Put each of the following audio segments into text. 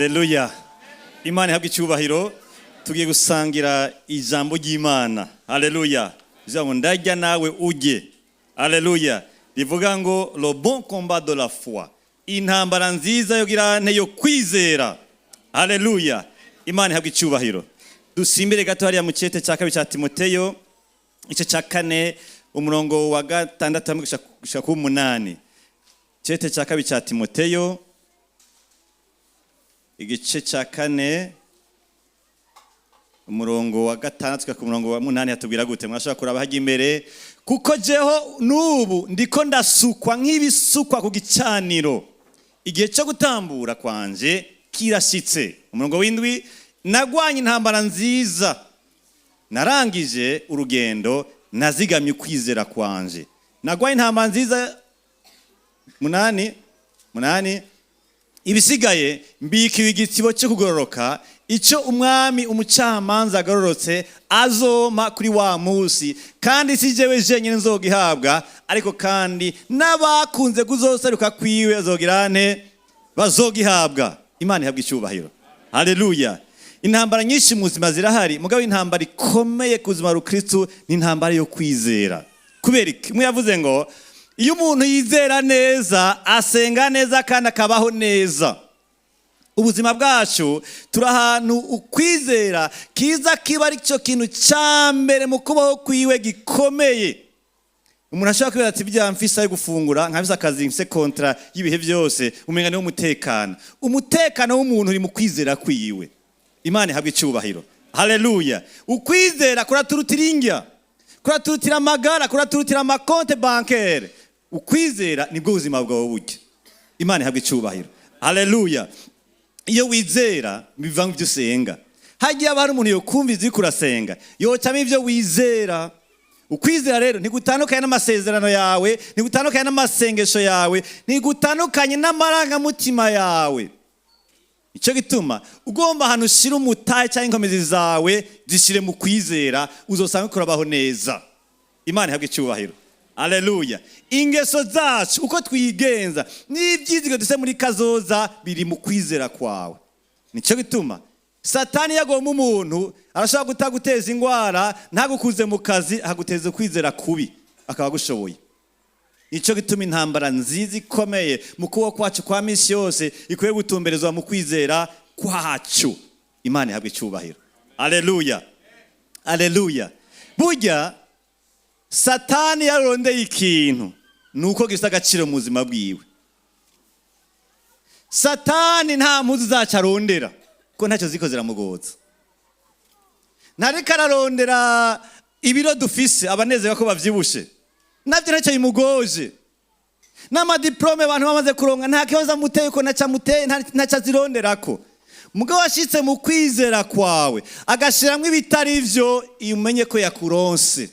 Haleluya. Imana ihabwe icyubahiro. Tugiye gusangira ijambo ry'Imana. Haleluya. Ijambo ndarya nawe ujye. Haleluya. Rivuga ngo le bon combat de la foi. Intambara nziza yo kwizera. Haleluya. Imana ihabwe icyubahiro. Dusimbire gato hariya mu cyete cya kabiri cya Timoteyo igice cya 4 umurongo wa 6 gushika ku 8. Cyete cya kabiri cya Timoteyo igice cya 4 umurongo wa 6 gushika ku murongo wa 8 hatubwira gute? Mwashaka kuraba hagiye imbere. Kuko jeho nubu ndiko ndasukwa nk'ibisukwa ku gicaniro, igihe cyo gutambura kwanje kirashitse. Umurongo w'indwi, nagwanye intambara nziza, narangije urugendo, nazigamye ukwizera kwanje. Nagwanye intambara nziza. 8 ibisigaye mbikiwe igitibo cyo kugororoka, icyo umwami umucamanza agororotse azoma kuri wa musi, kandi si jewe jenyine nzogihabwa, ariko kandi n'abakunze kuzoseruka kwiwe azogirane bazogihabwa. Imana ihabwe icyubahiro. Haleluya. Intambara nyinshi mu buzima zirahari, mugabo intambara ikomeye ku buzima rukristo ni intambara yo kwizera. Kubera iki? Mwe yavuze ngo iyo umuntu yizera neza, asenga neza kandi akabaho neza, ubuzima bwacu turi ahantu ukwizera kiza kiba ari cyo kintu cya mbere mu kubaho kwiwe gikomeye. Umuntu ashobora kubera ati bya mfisa yo gufungura, nkabisa akazi mfise kontra y'ibihe byose, umenga ni umutekano. Umutekano w'umuntu uri mu kwizera kwiwe. Imana ihabwe icyubahiro. Haleluya. Ukwizera kuraturutira indya, kuraturutira amagara, kuraturutira amakonte bancaire. Ukwizera nibwo ubuzima bwawe burya. Imana ihabwe icyubahiro. Haleluya. Iyo wizera biva mu byo usenga. Hagiye abari umuntu yo kumviza iko urasenga, yocamo ibyo wizera. Ukwizera rero ntigutandukanye n'amasezerano yawe, ntigutandukanye n'amasengesho yawe, ntigutandukanye n'amarangamutima yawe. Icyo gituma ugomba ahantu ushira umutahe cyangwa inkomezi zawe zishire mu kwizera, uzosanga kurabaho neza. Imana ihabwe icyubahiro. Haleluya. Ingeso zacu uko twigenza n'ibyizigiro duse muri kazoza biri mu kwizera kwawe. Nicyo gituma Satani yagomba umuntu arashaka gutaguteza ingwara, ntagukuze mu kazi, aguteza kwizera kubi akaba gushoboye. Nicyo gituma intambara nziza ikomeye mu kuba kwacu kwa misi yose ikwiye gutumberezwa mu kwizera kwacu. Imana ihabwe icyubahiro. Haleluya. Haleluya. Burya Satani yarondeye ikintu nuko gifite agaciro mu buzima bwiwe. Satani nta mpuzu zacu arondera, ko ntacyo ziko ziramugoza. Ntariko ararondera ibiro dufise abanezero ko bavyibushe, navyo ntacyo bimugoje. N'amadiplome abantu bamaze kuronka nta kibazo amuteye ko ntacyo azironderako. Mugabo washitse mu kwizera kwawe agashiramwe ibitari ivyo, umenye ko yakuronse.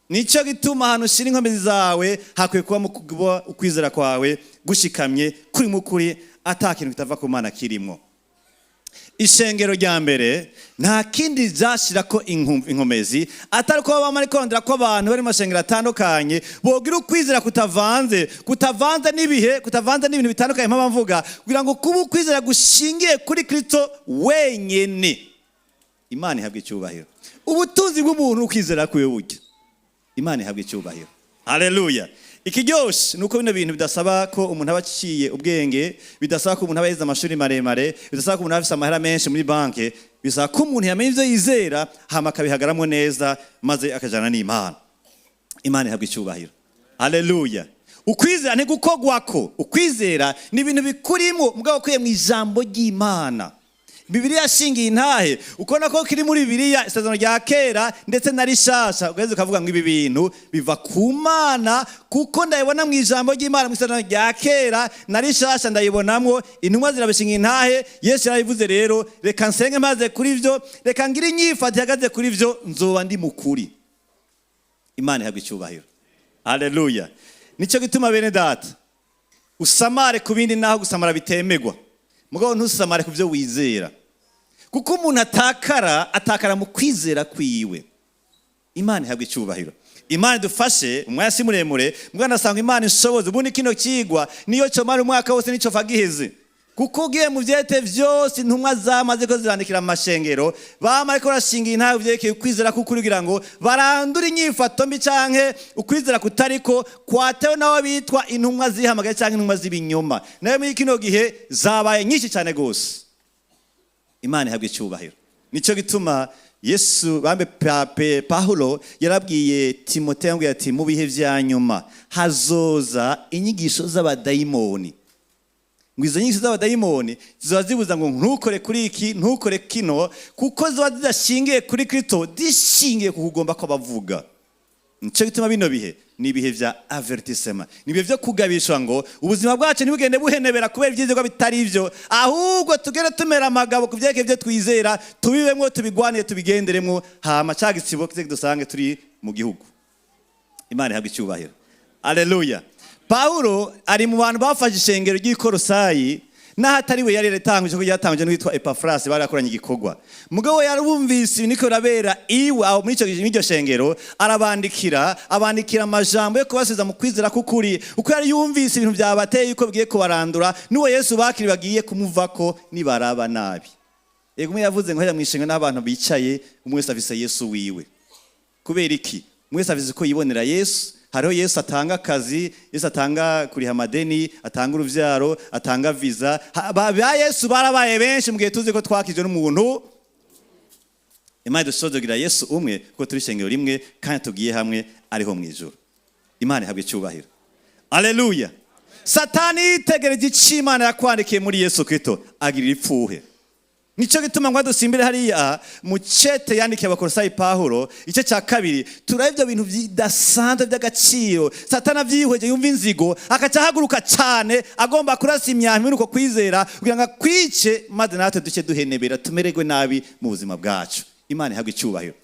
Nicyo gituma ahantu ushira inkomezi zawe hakwiye kuba mu ukwizera kwawe gushikamye kuri mukuri, atakintu kitava ku Mana kirimo. Ishengero rya mbere nta kindi zashira ko inkomezi atari ko bamara kondera ko abantu bari mashengero atandukanye bogira ukwizera kutavanze n'ibihe, kutavanze n'ibintu bitandukanye mpamvu mvuga kugira ngo kuba ukwizera gushingiye kuri Kristo wenyene. Imana ihabwe icyubahiro. Ubutunzi bw'umuntu ukwizera kwiwe burya. Imana ihabwe icyubahiro. Haleluya. Ikiryoshe nuko bino bintu bidasaba ko umuntu aba aciye ubwenge, bidasaba ko umuntu aba yize amashuri maremare, bidasaba ko umuntu afise amahera menshi muri banke, bisaba ko umuntu yamenye ivyo yizera hama akabihagaramo neza maze akajana n'Imana. Imana ihabwe icyubahiro. Haleluya. Ukwizera ntigukogwako. Ukwizera ni ibintu bikurimo mugabo kuye mu ijambo ry'Imana. Bibiliya yashingiye intahe ukona ko kiri muri Bibiliya isezerano rya kera ndetse na rishasha, ugeze ukavuga ngo ibi bintu biva ku Mana kuko ndayibona mu ijambo ry'Imana. Mu isezerano rya kera na rishasha ndayibonamwo, intumwa zirabishingiye intahe. Yesu yarabivuze rero, reka nsenge maze kuri ivyo, reka ngira inyifati ihagaze kuri ivyo, nzoba ndi mukuri. Imana ihabwe icyubahiro. Haleluya. Nicyo gituma bene data usamare ku bindi naho gusamara bitemegwa, mugabo ntusamare ku byo wizera, kuko umuntu atakara mu kwizera kwiwe. Imana ihabwe icyubahiro. Imana dufashe umwanya si muremure, mugabo nasanga Imana ishoboza. Ubundi kino kigwa niyo cyo mara umwaka wose nico fagiheze, kuko ugiye mu byete byose intumwa zamaze ko zirandikira amashengero bamariko rashingiye ntayo byekeye ukwizera kukuri kugira ngo barandura inyifato mbi canke ukwizera kutariko kwatewe nawo bitwa intumwa zihamagaye canke intumwa z'ibinyoma nayo muri kino gihe zabaye nyinshi cyane gose. Imana ihabwe icyubahiro. Nico gituma Yesu bambe Paulo yarabwiye Timoteyo ngo ati mu bihe vya nyuma hazoza inyigisho z'abadayimoni. Ngo izo nyigisho z'abadayimoni ziba zibuza ngo ntukore kuri iki ntukore kino kuko ziba zidashingiye kuri Kristo dishingiye ku kugomba ko bavuga. Nico gituma bino bihe ni ibihe vya avertissement, ni ibihe vyo kugabishwa ngo ubuzima bwacu ntibugende buhenebera kubera ivyizerwa bitari ivyo, ahubwo tugere tumera amagabo ku vyeke vyo twizera, tubibemwo tubigwanire tubigenderemwo hama cagisibo kize dusange turi mu gihugu. Imana ihabwe icyubahiro. Haleluya. Paulo ari mu bantu bafashe ishengero ry'Ikolosayi n'ahatari we yari yaratanguje ko yatanguje n'witwa Epafrasi barakoranye igikorwa. Mugabo yarubumvise niko rabera iwe aho muri icyo shengero abandikira amajambo yo kubasubiza mu kwizera kukuri uko yari yumvise ibintu byabateye yuko bigiye kubarandura n'uwo Yesu bakiri bagiye kumuvako nibaraba nabi. Yego umwe yavuze ngo hajya mu ishengero n'abantu bicaye umwe wese afise Yesu wiwe. Kubera iki? Umwe wese afise ko yibonera Yesu. Hariho Yesu atanga akazi, Yesu atanga kuriha amadeni, atanga uruvyaro, atanga visa. Ba Yesu barabaye benshi mu gihe tuzi ko twakijwe n'umuntu. Imana dusozogira Yesu umwe kuko turi shengero rimwe kandi tugiye hamwe ariho mu ijuru. Imana ihabwe icyubahiro. Haleluya. Satani yitegereje icimana yakwandikiye muri Yesu Kristo agira ipfuhe. Nico gituma ngo dusimbire hariya mu cete yandikiye Abakolosayi Paulo ice cya kabiri turabyo bintu bidasanzwe by'agaciro. Satana vyihweje yumva inzigo akaca haguruka cyane agomba kurasa imyambi nuko kwizera kugira ngo kwice maze natwe duce duhenebera tumererwe nabi mu buzima bwacu. Imana ihabwe icyubahiro.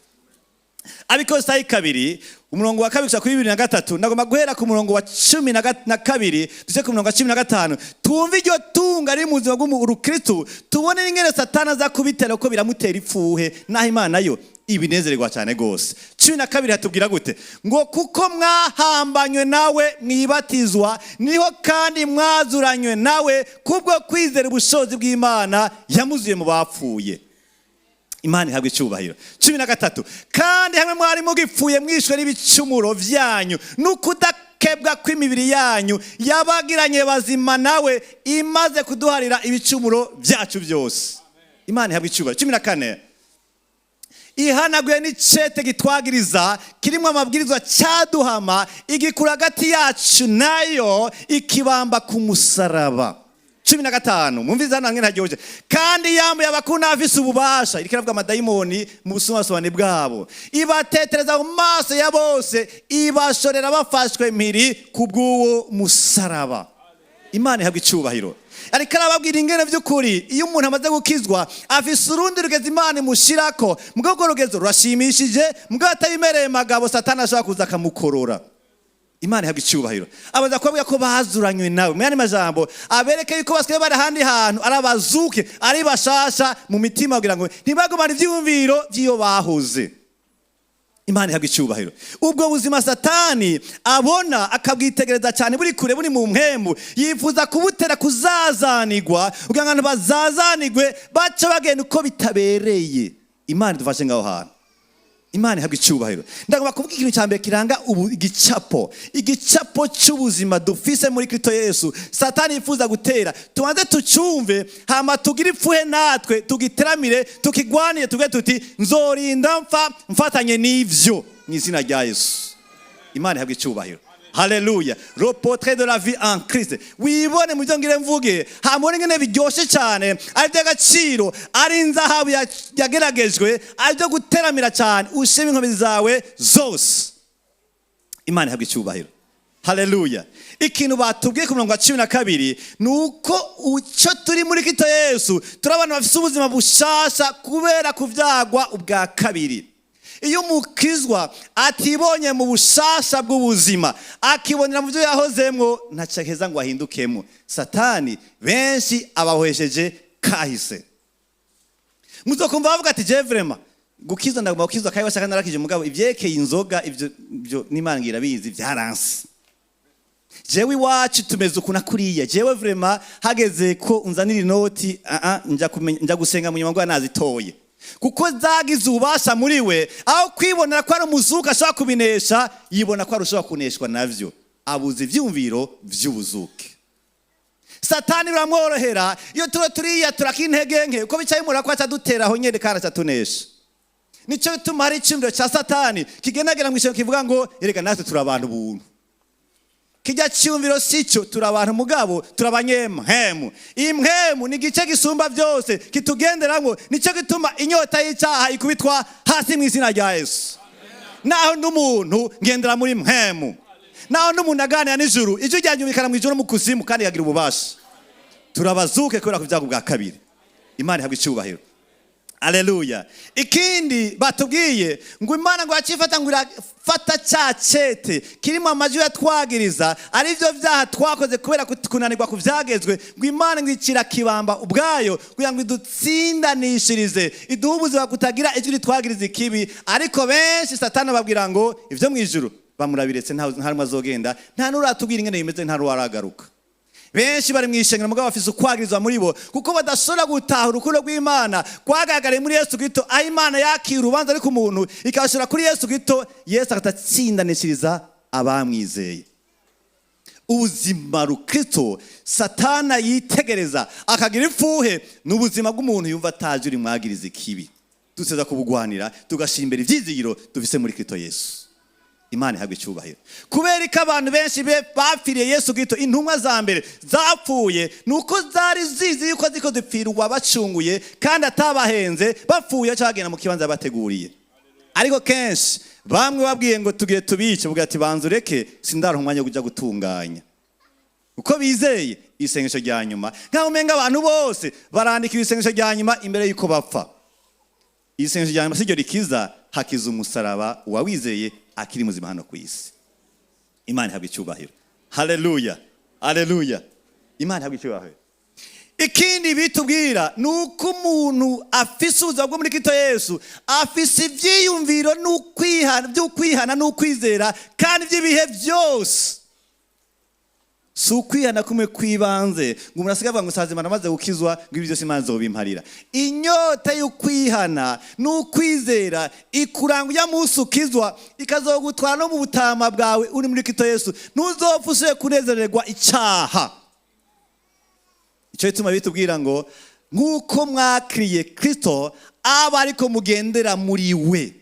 Abikolosayi kabiri umurongo wa 2 kuri 23 ndagomba guhera ku murongo wa 12 duce ku murongo wa 15 tumva iryo tunga ari mu buzima bw'urukristo tubone n'ingene Satana za kubitera uko biramutera ipfuhe naho Imana yo ibinezererwa cyane gose. 12 hatubwira gute ngo kuko mwahambanywe nawe mwibatizwa niho kandi mwazuranywe nawe kubwo kwizera ubushobozi bw'Imana yamuzuye mu bapfuye. Imana ihabwe icyubahiro. 13 kandi hamwe mwari mugipfuye mwishwe n'ibicumuro vyanyu n'ukudakebwa kw'imibiri yanyu yabagiranye bazima nawe imaze kuduharira ibicumuro byacu byose. Imana ihabwe icyubahiro. 14 ihanaguye n'icete gitwagiriza kirimo amabwirizwa cyaduhama igikura hagati yacu nayo ikibamba ku musaraba. 15 mumviza nange ntagihoje kandi yambuye abakuna afise ububasha irikiravuga amadayimoni mu busumasobane bwabo ibatetereza mu maso ya bose ibashorera bafashwe mpiri kubw'uwo musaraba. Imana ihabwe icyubahiro. Ariko arababwira ingene by'ukuri iyo umuntu amaze gukizwa afise urundi rugeze Imana imushirako mugabo rugezo rurashimishije mugabo atayimereye magabo Satana ashaka kuza akamukorora. Imana ihabwe icyubahiro. Abaza kubabwira ko bazuranywe nawe mu yandi majambo abereke yuko basigaye bari ahandi hantu arabazuke ari bashasha mu mitima kugira ngo ntibagumane ivyumviro by'iyo bahoze. Imana ihabwe icyubahiro. Ubwo buzima Satani abona akabwitegereza cyane buri kure buri mu mpemu yifuza kubutera kuzazanirwa kugira ngo bazazanirwe baca bagenda uko bitabereye. Imana dufashe ngaho hantu. Imana ihabwe icyubahiro. Ndagomba kuvuga ikintu cyambere kiranga ubu igicapo cy'ubuzima dufise muri Kristo Yesu Satani yifuza gutera tubanze tucumve hama tugira ipfuhe natwe tugiteramire tukigwanire tuge tuti nzorinda mfatanye n'ivyo mu izina rya Yesu. Imana ihabwe icyubahiro. Haleluya. Le portrait de la vie en Christ. Wibone mu byongire mvuge hamone ngene biryoshe cyane ari by'agaciro ari nzahabu yageragejwe ari byo guteramira cyane ushime inkomezi zawe zose. Imana ihabwe icyubahiro. Haleluya. Ikintu batubwiye ku murongo wa 12 nuko uco turi muri Kristo Yesu turabana bafise ubuzima bushasha kubera kuvyagwa ubwa kabiri. Iyo mukizwa atibonye mu bushasha bw'ubuzima akibonera mu byo yahozemwo ntacakeza ngo ahindukemo. Satani benshi abahwesheje kahise. Muzokumva bavuga ati je vraiment gukiza ndagomba gukizwa kayibasha kandi narakije mugabo ivyekeye inzoga ivyo n'Imana ngira bizi byaranse. jewe iwacu tumeze ukuna kuriya, jewe vrema hageze ko unzanira inoti njya gusenga mu nyuma ngo nazitoye, kuko zagize ububasha muri we, aho kwibonera ko ari umuzuka ashobora kubinesha, yibona ko arushaho kuneshwa navyo, abuze ivyumviro vy'ubuzuke. Satani biramworohera iyo turiya turakintege nke, uko bicaye mura ko atadutera aho nyene kandi atatunesha. Nico bituma hari icumviro ca Satani kigendagera mw'ishengo kivuga ngo erega natwe turi abantu buntu. Kijya cyumviro sico, turi abantu mugabo turabanyempemu. Impemu ni gice gisumba byose kitugenderamwo, nico gituma inyota y'icyaha ikubitwa hasi mu izina rya Yesu. Naho n'umuntu ngendera muri mpemu, naho n'umuntu aganira n'ijuru, ijwi ryanyumvikana mu ijuru mu kuzimu kandi yagira ububasha. Turabazuke kubera ku byago bwa kabiri. Imana ihabwa icyubahiro. Haleluya. Ikindi batubwiye ngo Imana ngo yakifata ngo irafata cya cete kirimo amajwi yatwagiriza, ari byo byaha twakoze kubera kunanirwa ku byagezwe, ngo Imana ngo ikira kibamba ubwayo kugira ngo idutsindanishirize, iduhe ubuzima kutagira ijwi ritwagiriza ikibi. Ariko benshi Satani babwira ngo ibyo mu ijuru bamurabiretse, ntarimo azogenda, nta nuratubwira ingene bimeze, nta nuwaragaruka. Benshi bari mwishengero mugabo bafise ukwagirizwa muri bo, kuko badashobora gutaha urukundo rw'Imana kwagaragare muri Yesu Kristo, aho Imana yakira urubanza ari ku muntu ikabashira kuri Yesu Kristo, Yesu agatsindanishiriza abamwizeye. Ubuzima rukristo Satana yitegereza akagira ipfuhe n'ubuzima bw'umuntu yumva ataje uri mwagiriza ikibi. Duseza kubugwanira tugashimbera ivyizigiro dufise muri Kristo Yesu. Imana ihabwe icyubahiro. Kubera ko abantu benshi bapfiriye Yesu Kristo, intumwa za mbere zapfuye nuko zari zizi yuko ziko zipfirwa bacunguye kandi atabahenze, bapfuye cyagenda mu kibanza bateguriye. Ariko kenshi bamwe babwiye ngo tugiye tubice, buga ati banzureke sindaro umwanya kujya gutunganya, uko bizeye isengesho rya nyuma. Nkaho umenga abantu bose barandika isengesho rya nyuma imbere yuko bapfa. Isengesho rya nyuma siryo rikiza, hakiza umusaraba wawizeye akiri muzima hano ku isi. Imana ihabwe icyubahiro. Haleluya, haleluya. Imana ihabwe icyubahiro. Ikindi bitubwira nuko umuntu afise ubuzima bwo muri Kristo Yesu afise ivyiyumviro n'ukwihana n'ukwizera kandi by'ibihe byose. Si ukwihana kumwe kwibanze ngo umuntu asigaye avuga ngo sazima namaze gukizwa ngo ibyo byose Imana izobimparira. Inyota y'ukwihana n'ukwizera ikuranga ujya munsi ukizwa, ikazogutwara no mu butama bwawe uri muri Kristo Yesu, ntuzopfa usuye kunezererwa icyaha. Icyo gituma bitubwira ngo nk'uko mwakiriye Kristo aba ariko mugendera muri we.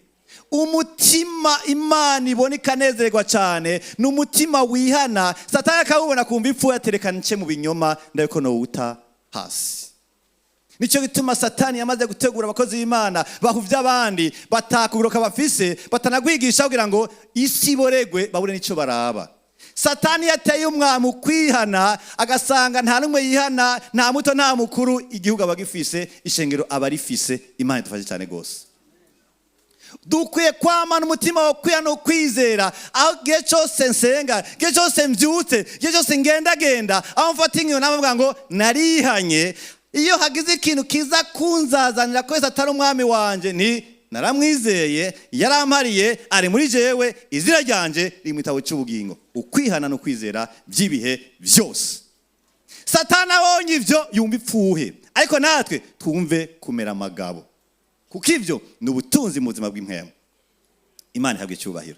Umutima Imana ibona ikanezererwa cyane n'umutima wihana. Satani akawubona kumva ipfu yaterekana mu binyoma ndabiko no uta hasi. Nicyo gituma Satani yamaze gutegura abakozi b'Imana bahuvya abandi batakuguruka bafise, batanagwigisha kugira ngo isi boregwe babure nico baraba. Satani yateye umwami kwihana, agasanga nta numwe yihana, nta muto nta mukuru, igihugu abagifise, ishengero abarifise. Imana idufashe cyane gose. Dukwiye kwamana umutima wo kwihana no kwizera, aho gihe cyose nsenga, gihe cyose mbyutse, gihe cyose ngenda, aho mfata inyo navuga ngo narihanye. Iyo hagize ikintu kiza kunzazanira ko atari umwami wanje, ni naramwizeye, yarampariye, ari muri jewe, izira ryanje rimwitaho cy'ubugingo. Ukwihana no kwizera by'ibihe byose. Satani abonye ivyo yumva ipfuhe, ariko natwe twumve kumera amagabo, kuko ivyo ni ubutunzi mu buzima bw'impemu. Imana ihabwe icyubahiro.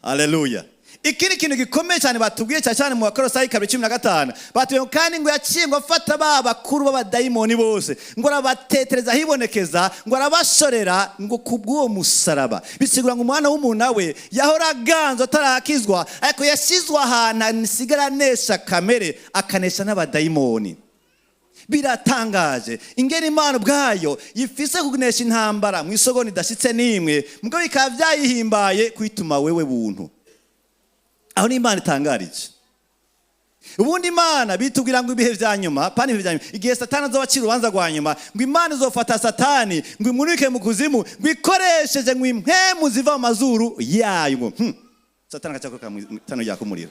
Haleluya. Ikindi kintu gikomeye cyane batubwiye cyane mu Bakolosayi 15 batubwiye kandi ngo yaciye ngo afata bakuru b'abadayimoni bose ngo arabatetereza hibonekeza ngo arabashorera ngo kubw'uwo musaraba. Bisigura ngo umwana w'umuntu nawe yahora aganzo atarakizwa, ariko yashyizwe ahantu asigara anesha kamere, akanesha n'abadayimoni. Biratangaje ingene Imana ubwayo yifise kugunesha intambara mu isogoni idashitse n'imwe, mugabo bikaba byayihimbaye kwituma wewe buntu. Aho ni Imana itangarije. Ubundi Imana bitubwira ngo ibihe vya nyuma, pani vya nyuma, igihe Satani azobacira urubanza rwa nyuma, ngo Imana izofata Satani ngo imurike mu kuzimu, ngo ikoresheje ngo impemu ziva mu mazuru yayo ngo Satani akacakoka mu tano yakumurira.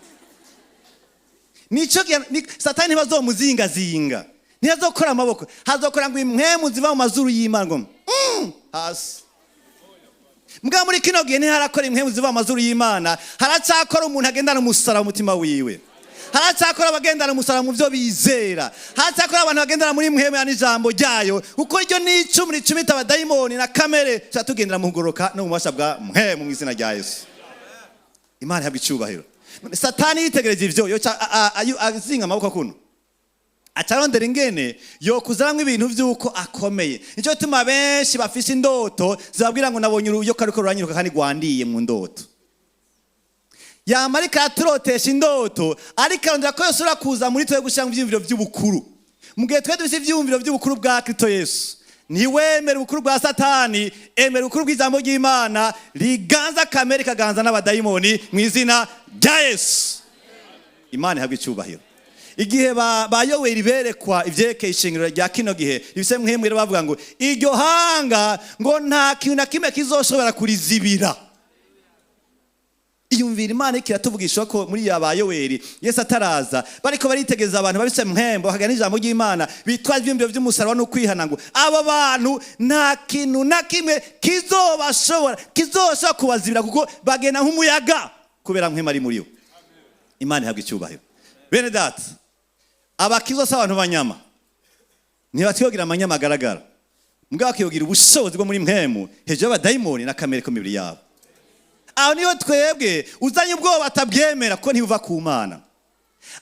Nico Satani bazomuzinga zinga, ntiyazokora amaboko, hazokora ngo impemu ziva mu mazuru y'Imana ngo hasi. Mbwa muri kino gihe ntiharakora impemu ziva mu mazuru y'Imana, haracakora umuntu agendana umusara mu mutima wiwe. haracyakora abagendana umusaraba mu byo bizera, haracyakora abantu bagendana muri mwemera n'ijambo ryayo, kuko iryo ni icumi ricumita abadayimoni na kamere cyatugendera mu kugoroka no mu bubasha bwa mwemu mu izina rya Yesu. Imana ihabwa icyubahiro. Satani yitegereje ivyo yo azinga amaboko kuno, acarondera ingene yo kuzaramwe ibintu vy'uko akomeye. Nico tuma benshi bafise indoto zababwira ngo nabonye uruyoka ariko ruranyiruka kandi rwandiye mu ndoto. Yamarika aturotesha indoto ariko arondera ko yosura kuza muri twe gushanga ivyumviro vy'ubukuru. Mu gihe twe dufise ivyumviro vy'ubukuru bwa Kristo Yesu, ntiwemere ubukuru bwa Satani, emera ubukuru bw'ijambo ry'Imana riganza kamere kaganza n'abadayimoni mu izina rya Yesu. Imana ihabwa icyubahiro. Igihe bayoweri berekwa ivyekeye ishingiro rya kino gihe, ibise mwemwe bavuga ngo iryo hanga ngo nta kintu na kimwe kizoshobora kurizibira. Iyumvira Imana ikiratuvugisha ko muri yabayoweri Yesu ataraza bariko baritegeza abantu babise mwembo hagana ijambo ry'Imana bitwaje ibyumviro by'umusaraba no kwihana ngo aba bantu nta kintu na kimwe kizoshobora kubazibira kuko bagena nk'umuyaga kubera mwema ari muri yo. Imana ihabwa icyubahiro. Bene data, abakizo s'abantu banyama ntibatyogira amanyama agaragara, mbwa bakiyogira ubushobozi bwo muri mwemu hejuru y'abadayimoni na kamere ko mibiri yabo. Aho niho twebwe uzanye ubwoba atabwemera ko ntibuva ku Mana.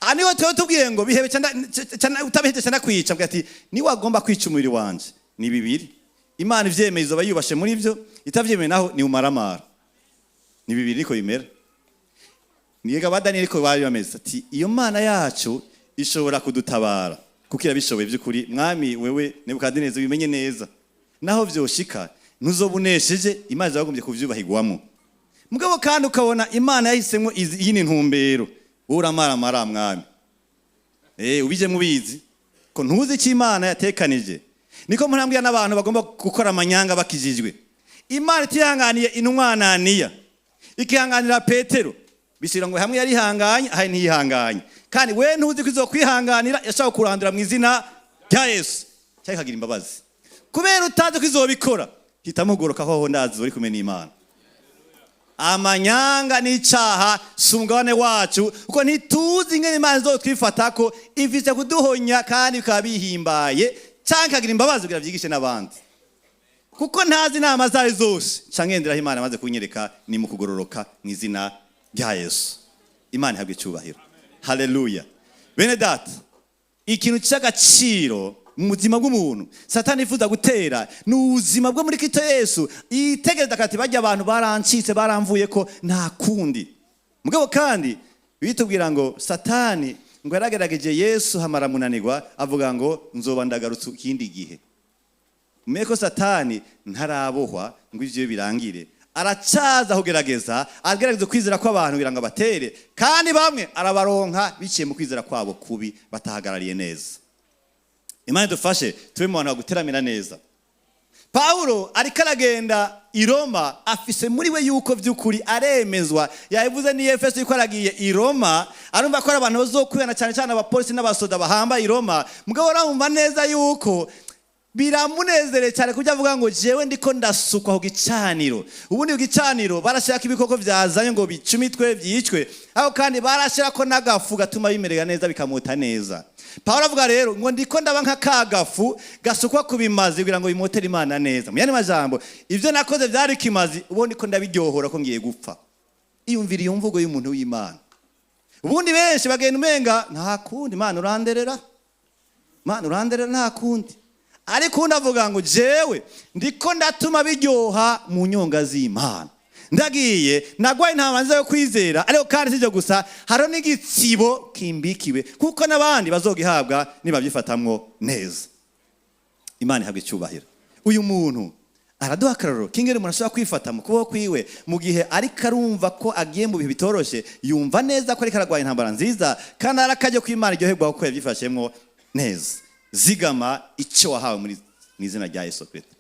Aho niho twebwe tubwiye ngo bihebe cyane utabihete cyane kwica, mbwa ati ni wagomba kwica umubiri wanje. Ni bibiri. Imana ivyemeza bayubashe muri byo, itavyemeye naho ni umaramara. Ni bibiri niko bimera. Niyega badani niko bari bameze ati iyo Mana yacu ishobora kudutabara kuko irabishoboye by'ukuri. Mwami wewe Nebukadineza bimenye neza, naho vyoshika ntuzobunesheje, Imana zagombye kuvyubahigwamo. Mugabo kandi ukabona Imana yahisemo yini ntumbero, uramara mwami. Ubije mubizi ko ntuzi iki Imana yatekanije. Niko murambwira n'abantu bagomba gukora amanyanga bakijijwe. Imana itihanganiye intumwa Ananiya, ikihanganira Petero, bisira ngo hamwe yari hanganye ahe ntihanganye. Kandi we ntuzi ko izokwihanganira, yashaka kurandura mu izina rya Yesu. Cyakagira imbabazi. Kubera utazi ko izobikora, hitamo goroka ho ndazi uri kumwe n'Imana. Amanyanga n'icaha sumugabane wacu uko ntituzi ingene Imana izotwifatako ifise kuduhonya kandi bikabihimbaye canke kagira imbabazi kugira vyigishe n'abandi. Kuko ntazi inama zayo zose cangendera Imana amaze kunyereka ni mu kugororoka mu izina rya Yesu. Imana ihabwe icyubahiro. Haleluya. Bene data, ikintu cy'agaciro mu buzima bw'umuntu Satani ifuza gutera ni ubuzima bwo muri Kristo Yesu. Itegereza kati bajya abantu barancitse baramvuye ko nta kundi. Mugabo kandi bitubwira ngo Satani ngo yaragerageje Yesu hamara munanirwa avuga ngo nzoba ndagarutse ikindi gihe. Meko Satani ntarabohwa ngo ivyo birangire, aracaza kugerageza, agerageza kwizera kw'abantu kugira ngo batere, kandi bamwe arabaronka biciye mu kwizera kwabo kubi batahagarariye neza. Imana dufashe tube mu bantu baguteramira neza. Paulo ariko aragenda i Roma afise muri we yuko vy'ukuri aremezwa. Yavuze ni Efeso yuko aragiye i Roma, arumva ko abantu bazokwirana cyane cyane abapolisi n'abasoda bahamba i Roma. Mugabo arumva neza yuko biramunezere cyane kujya avuga ngo jewe ndiko ndasukwa ku gicaniro. Ubundi gicaniro barashaka ibikoko vyazanye ngo bicumitwe vyicwe, aho kandi barashaka ko nagafu gatuma bimerega neza bikamuta neza. Paulo avuga rero ngo ndiko ndaba nka kagafu gasukwa kubimazi kugira ngo bimotera Imana neza. Muyandi majambo ivyo nakoze vyari kimazi, ubundi ko ndabiryohora ko ngiye gupfa. Iyumvira iyo mvugo y'umuntu w'Imana. Ubundi benshi bagenda umenga nta kundi Imana uranderera. Imana uranderera nta kundi. Ariko ndavuga ngo jewe ndiko ndatuma biryoha mu nyonga z'Imana. Ndagiye nagwaye ntamanze yo kwizera, ariko kandi sije gusa haro n'igitsibo kimbikiwe kuko nabandi bazogihabwa nibavyifatamwo neza. Imana ihabwe icyubahiro. Uyu muntu araduha akarorero kingere umuntu ashobora kwifata mu kuboko kwiwe mu gihe ariko arumva ko agiye mu bihe bitoroshe, yumva neza ko ariko aragwaye intambara nziza kandi arakaje ko Imana iryoherwa ko yavyifashemwo neza. Zigama icyo wahawe muri izina rya Yesu Kristo.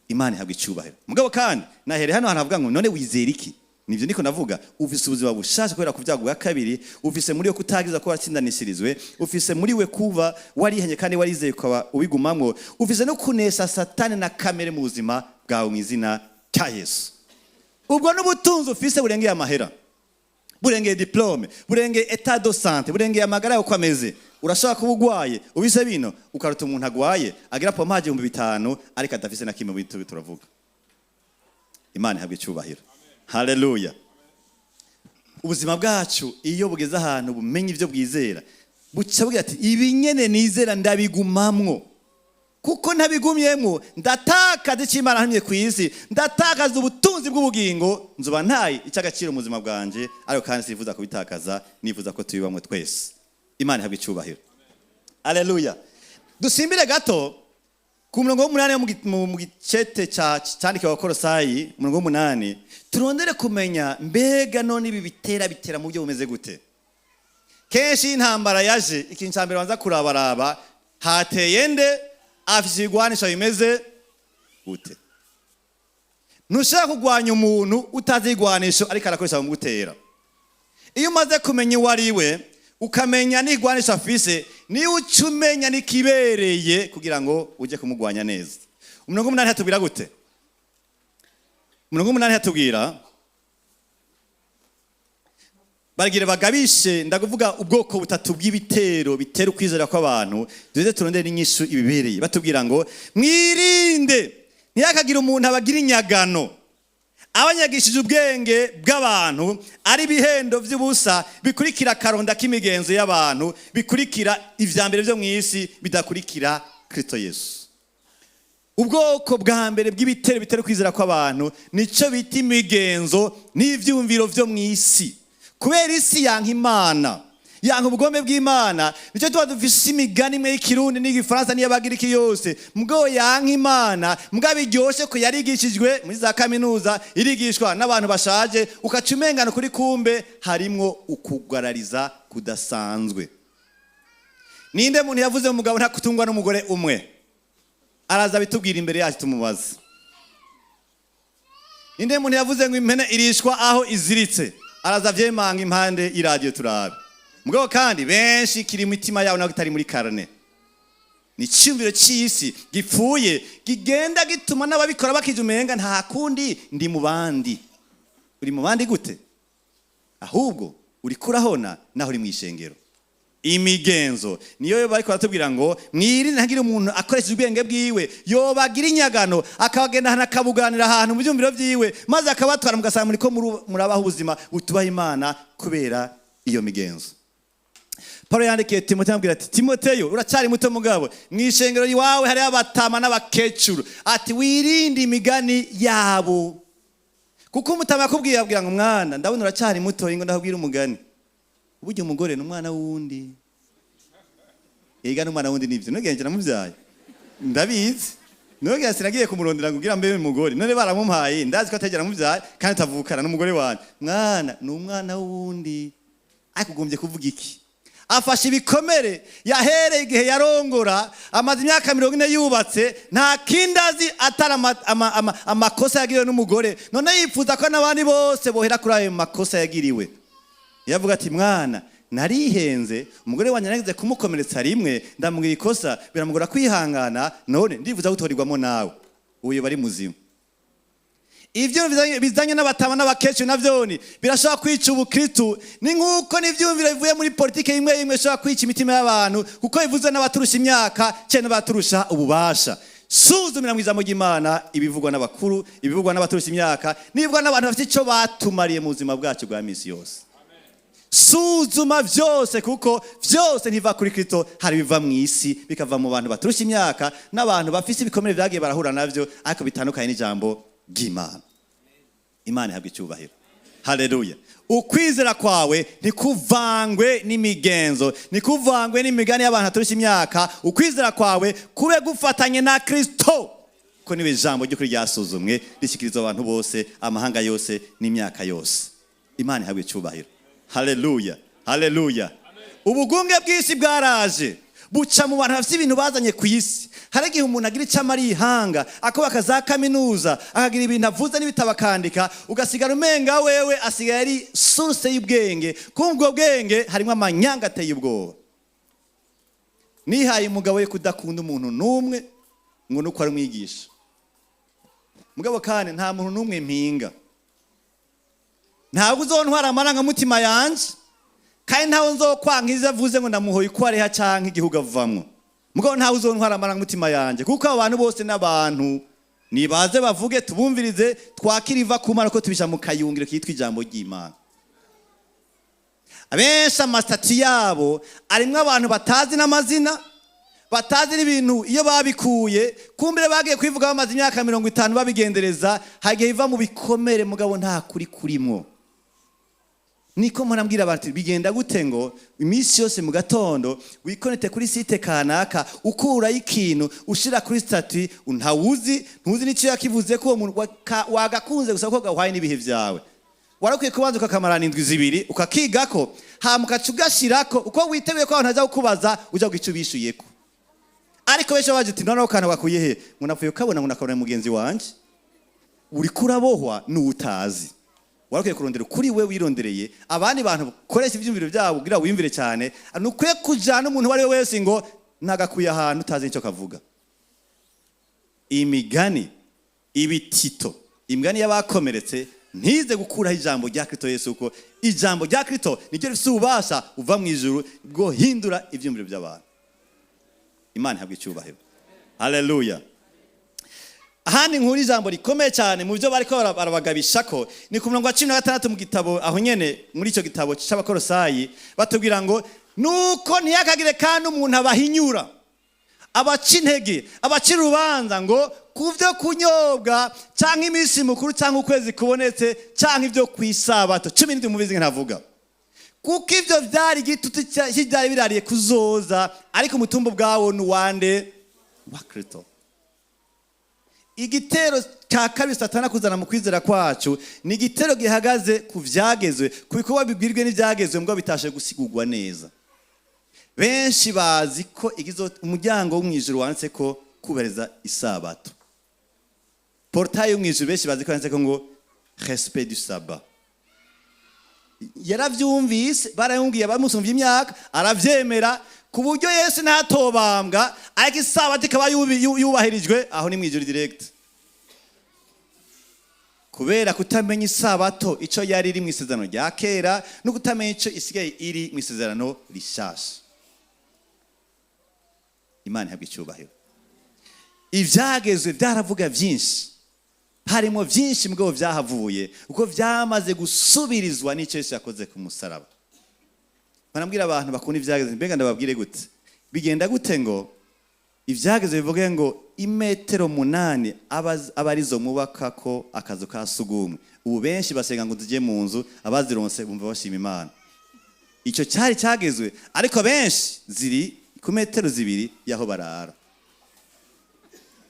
Imana ihabwe icyubahiro. Mugabo kandi nahere hano hanavuga ngo none wizera iki? Nivyo ndiko navuga, ufise ubuzima bushasha kubera kuvyago bwa kabiri, ufise muri yo kutagiza ko watsindanishirizwe, ufise muri we kuba warihanye kandi warizeye kwa ubigumamwo, ufise no kunesha Satani na kamere mu buzima bwawe mu izina rya Yesu. Ubwo n'ubutunzi ufise burengeye amahera. burengeye diplome, burengeye etat de santé, burengeye amagara yawe uko ameze. Urashobora kuba ugwaye ubise bino ukaruta umuntu agwaye agira pomaje 5,000 ariko adafise na kimwe bitu turavuga. Imana ihabwe icyubahiro. Haleluya. Ubuzima bwacu iyo bugeze ahantu bumenye ivyo bwizera buca bugira ati ibi nyene nizera ndabigumamwo, kuko ntabigumyemwo ndatakaza icyo Imana yantumye ku isi, ndatakaza ubutunzi bw'ubugingo, nzuba ntaye icy'agaciro mu buzima bwanje, ariko kandi sifuza kubitakaza, nifuza ko tubibamwe twese. Imana ihabwe icyubahiro. Haleluya. Dusimbire gato ku murongo w'umunani mu gicete cyandike Abakolosayi, umurongo w'umunani, turondere kumenya mbega none ibi bitera mu buryo bumeze gute. Kenshi intambara yaje, ikintu cya mbere banza kurabaraba, hateye nde, afise igwanisha bimeze gute. Ntushaka kugwanya umuntu utazi igwanisho ariko arakoresha mu gutera. Iyo umaze kumenya uwo ari we, ukamenya n'igwanisha afise, ni ucumenya nikibereye kugira ngo uje kumugwanya neza. Umurongo w'umunani hatubwira gute? Umurongo w'umunani hatubwira bagire bagabishe, ndakuvuga ubwoko butatu bw'ibitero bitera ukwizera kw'abantu, duze turondere n'inyishu ibibereye. Batubwira ngo mwirinde ntiyakagira umuntu abagira inyagano, abanyagishije ubwenge bw'abantu, ari bihendo vy'ubusa bikurikira karonda k'imigenzo y'abantu, bikurikira ivyambere vyo mw'isi bidakurikira Kristo Yesu. Ubwoko bwa mbere bw'ibitero bitera kwizera kw'abantu nico bita imigenzo n'ivyumviro vyo mw'isi. Kubera isi yanka Imana, yanka ubugombe bw'Imana, nico tuba dufise imigani imwe y'ikirundi n'igifaransa n'iy'abagiriki yose, mugabo yanka Imana, mugabo iryoshe ko yarigishijwe muri za kaminuza, irigishwa n'abantu bashaje, ukacumengana kuri kumbe harimwo ukugarariza kudasanzwe. Ninde muntu yavuze umugabo ntakutungwa n'umugore umwe? Araza bitubwira imbere yacu tumubaza. Ninde muntu yavuze ngo impene irishwa aho iziritse? Araza vyemanga impande iradio turabe. Mugabo kandi benshi kiri mitima yawo nako itari muri karne. Ni cyumviro cy'isi gipfuye gigenda gituma n'ababikora bakijumenga nta kundi ndi mu bandi. Uri mu bandi gute? Ahubwo uri kurahona naho uri mwishengero. Imigenzo niyo bariko baratubwira ngo mwirinde ntagira umuntu akoresha ubwenge bwiwe, yobagira inyagano akabagenda hana kabuganira ahantu mu byumviro byiwe, maze akabatwara mugasanga muri ko murabaho ubuzima butubaha Imana kubera iyo migenzo. Paulo yandikiye Timoteyo amubwira ati Timoteyo uracyari muto mugabo, mwishengero iwawe hari abatama n'abakecuru, ati wirinde imigani yabo, kuko umutama yakubwiye abwira ngo mwana ndabona uracyari muto, ingo ndakubwira umugani. Uburyo umugore n'umwana wundi. Ega n'umwana wundi nivyo nogenge namuvyaye. Ndabizi. Nogenge sinagiye kumurondera kugira mbe umugore. None baramumpaye ndazi ko ategera muvyaye kandi tavukana n'umugore wanje. Mwana n'umwana wundi. Akugombye kuvuga iki? Afashe ibikomere yahereye igihe yarongora, amaze imyaka 40 yubatse, nta kindazi atara amakosa yagiriwe n'umugore. None yifuza ko n'abandi bose bohera kuri ayo makosa yagiriwe. Yavuga ati mwana narihenze, umugore wanje nageze kumukomeretsa rimwe, ndamubwira ikosa biramugora kwihangana, none ndivuza gutorirwamo nawe. Uyo bari muzima. Ivyo bizanye n'abatama n'abakecuru navyoni birashobora kwica ubukristo, ni nkuko n'ivyumviro bivuye muri politike imwe imwe shobora kwica imitima y'abantu, kuko bivuze n'abaturusha imyaka cyane n'abaturusha ububasha. Suzumira mu ijambo ry'Imana ibivugwa n'abakuru, ibivugwa n'abaturusha imyaka, nibwo n'abantu bafite ico batumariye mu buzima bwacu bwa misi yose. Suzuma vyose, kuko vyose ntiva kuri Kristo, hari biva mw'isi bikava mu bantu baturusha imyaka n'abantu bafise ibikomere vyagiye barahura navyo, ariko bitandukanye n'ijambo ry'Imana. Imana ihabwe icyubahiro. Haleluya. Ukwizera kwawe ntikuvangwe n'imigenzo, ntikuvangwe n'imigani y'abantu baturusha imyaka. Ukwizera kwawe kube gufatanye na Kristo, ko niwe jambo ryo kuri ryasuzumwe rishikirizwa abantu bose, amahanga yose n'imyaka yose. Imana ihabwe icyubahiro. Haleluya. Haleluya. Ubugunge bw'isi bwaraje buca mu bantu bafite ibintu bazanye ku isi. Hari igihe umuntu agira icyo amara ihanga, akubaka za kaminuza, akagira ibintu avuza n'ibitabo akandika, ugasigara umenga wewe asigaye ari source y'ubwenge. Kubwo bwenge harimo amanyanga ateye ubwoba. Nihaye umugabo we kudakunda umuntu n'umwe ngo nuko ari umwigisha. Mugabo kandi nta muntu n'umwe mpinga. ntabwo uzontwara amarangamutima yanje kandi ntawe nzokwankiza avuze ngo ndamuhoye ko areha canke igihugu avamwo mugabo ntawe uzontwara amarangamutima yanje kuko abantu bose n'abantu nibaze bavuge tubumvirize twakiriva kumara ko tubisha mu kayungiro kitwa ijambo ry'Imana. Abenshi amasitati yabo arimwo abantu batazi n'amazina batazi n'ibintu iyo babikuye kumbere bagiye kwivuga bamaze imyaka 50 babigendereza hagiye iva mu bikomere mugabo nta kuri kurimwo. Niko murambwira bati bigenda gute ngo iminsi yose mu gatondo wikonete kuri site kanaka ukura ikintu ushira kuri stati ntawuzi ntuzi n'icyo yakivuze ko umuntu wagakunze gusa ko gahwaye n'ibihe vyawe warakwiye kubanza ukakamarana indwi zibiri ukakigako hamuka cugashirako uko witebuye ko abantu aza kukubaza uja kugicubishuyeko ariko besho baje ati none kana wakuye he munavuye ukabona ngo nakabona mugenzi wanje uri kurabohwa n'utazi warakwiye kurondera kuri we wirondereye abandi bantu koresha ivyumviro byabo kugira wimvire cyane nukwiye kujana umuntu wari wese ngo nagakuye ahantu utazi icyo kavuga. Imigani ibitito imigani y'abakomeretse ntize gukuraho ijambo rya Kristo Yesu uko ijambo rya Kristo niryo rifite ububasha uva mu ijuru bwo hindura ivyumviro by'abantu. Imana ihabwe icyubahiro. Haleluya. Ahandi nkuru ijambo rikomeye cyane mu byo bariko barabagabishako ni ku murongo wa 16 mu gitabo aho nyene muri ico gitabo c'abakorosayi batubwira ngo nuko ntiyakagire kandi umuntu abahinyura abaca intege abacira urubanza ngo kuvyo kunyobwa canke iminsi mukuru canke ukwezi kubonetse canke ivyo kwisabato 17 mubizi ntavuga kuko ivyo vyari igitutu cyari birariye kuzoza ariko umutumbo bwawo nuwande wa Kristo. Igitero cya kabiri Satana kuzana mu kwizera kwacu ni igitero gihagaze ku vyagezwe ku bikorwa bibwirwe n'ivyagezwe ngo bitashe gusigurwa neza. Benshi bazi ko igizo umuryango w'umwijuru wanditse ko kubereza isabato. Portail y'umwijuru benshi bazi ko yanditse ko ngo respect du sabbat. Yaravyumvise barayumviye bamusumvye imyaka aravyemera ku buryo Yesu ntatobambwa ariko isabato ikaba yubahirijwe aho ni mwijuru direct. Kubera kutamenya isabato ico yari iri mu isezerano rya kera no kutamenya ico isigaye iri mu isezerano rishasha. Imana ihabwe icyubahiro. Ivyagezwe byaravuga byinshi harimo byinshi mugabo vyahavuye uko vyamaze gusubirizwa n'ico Yesu yakoze ku musaraba. Barambwira abantu bakunda ivyagezwe mbega ndababwire gute bigenda gute ngo ivyagezwe bivuge ngo imetero 8 abarizo mubaka ko akazu ka sugumwe ubu benshi basenga ngo tujye mu nzu abazironse bumva bashima Imana. Ico cyari cyagezwe ariko benshi ziri ku metero 2 yaho barara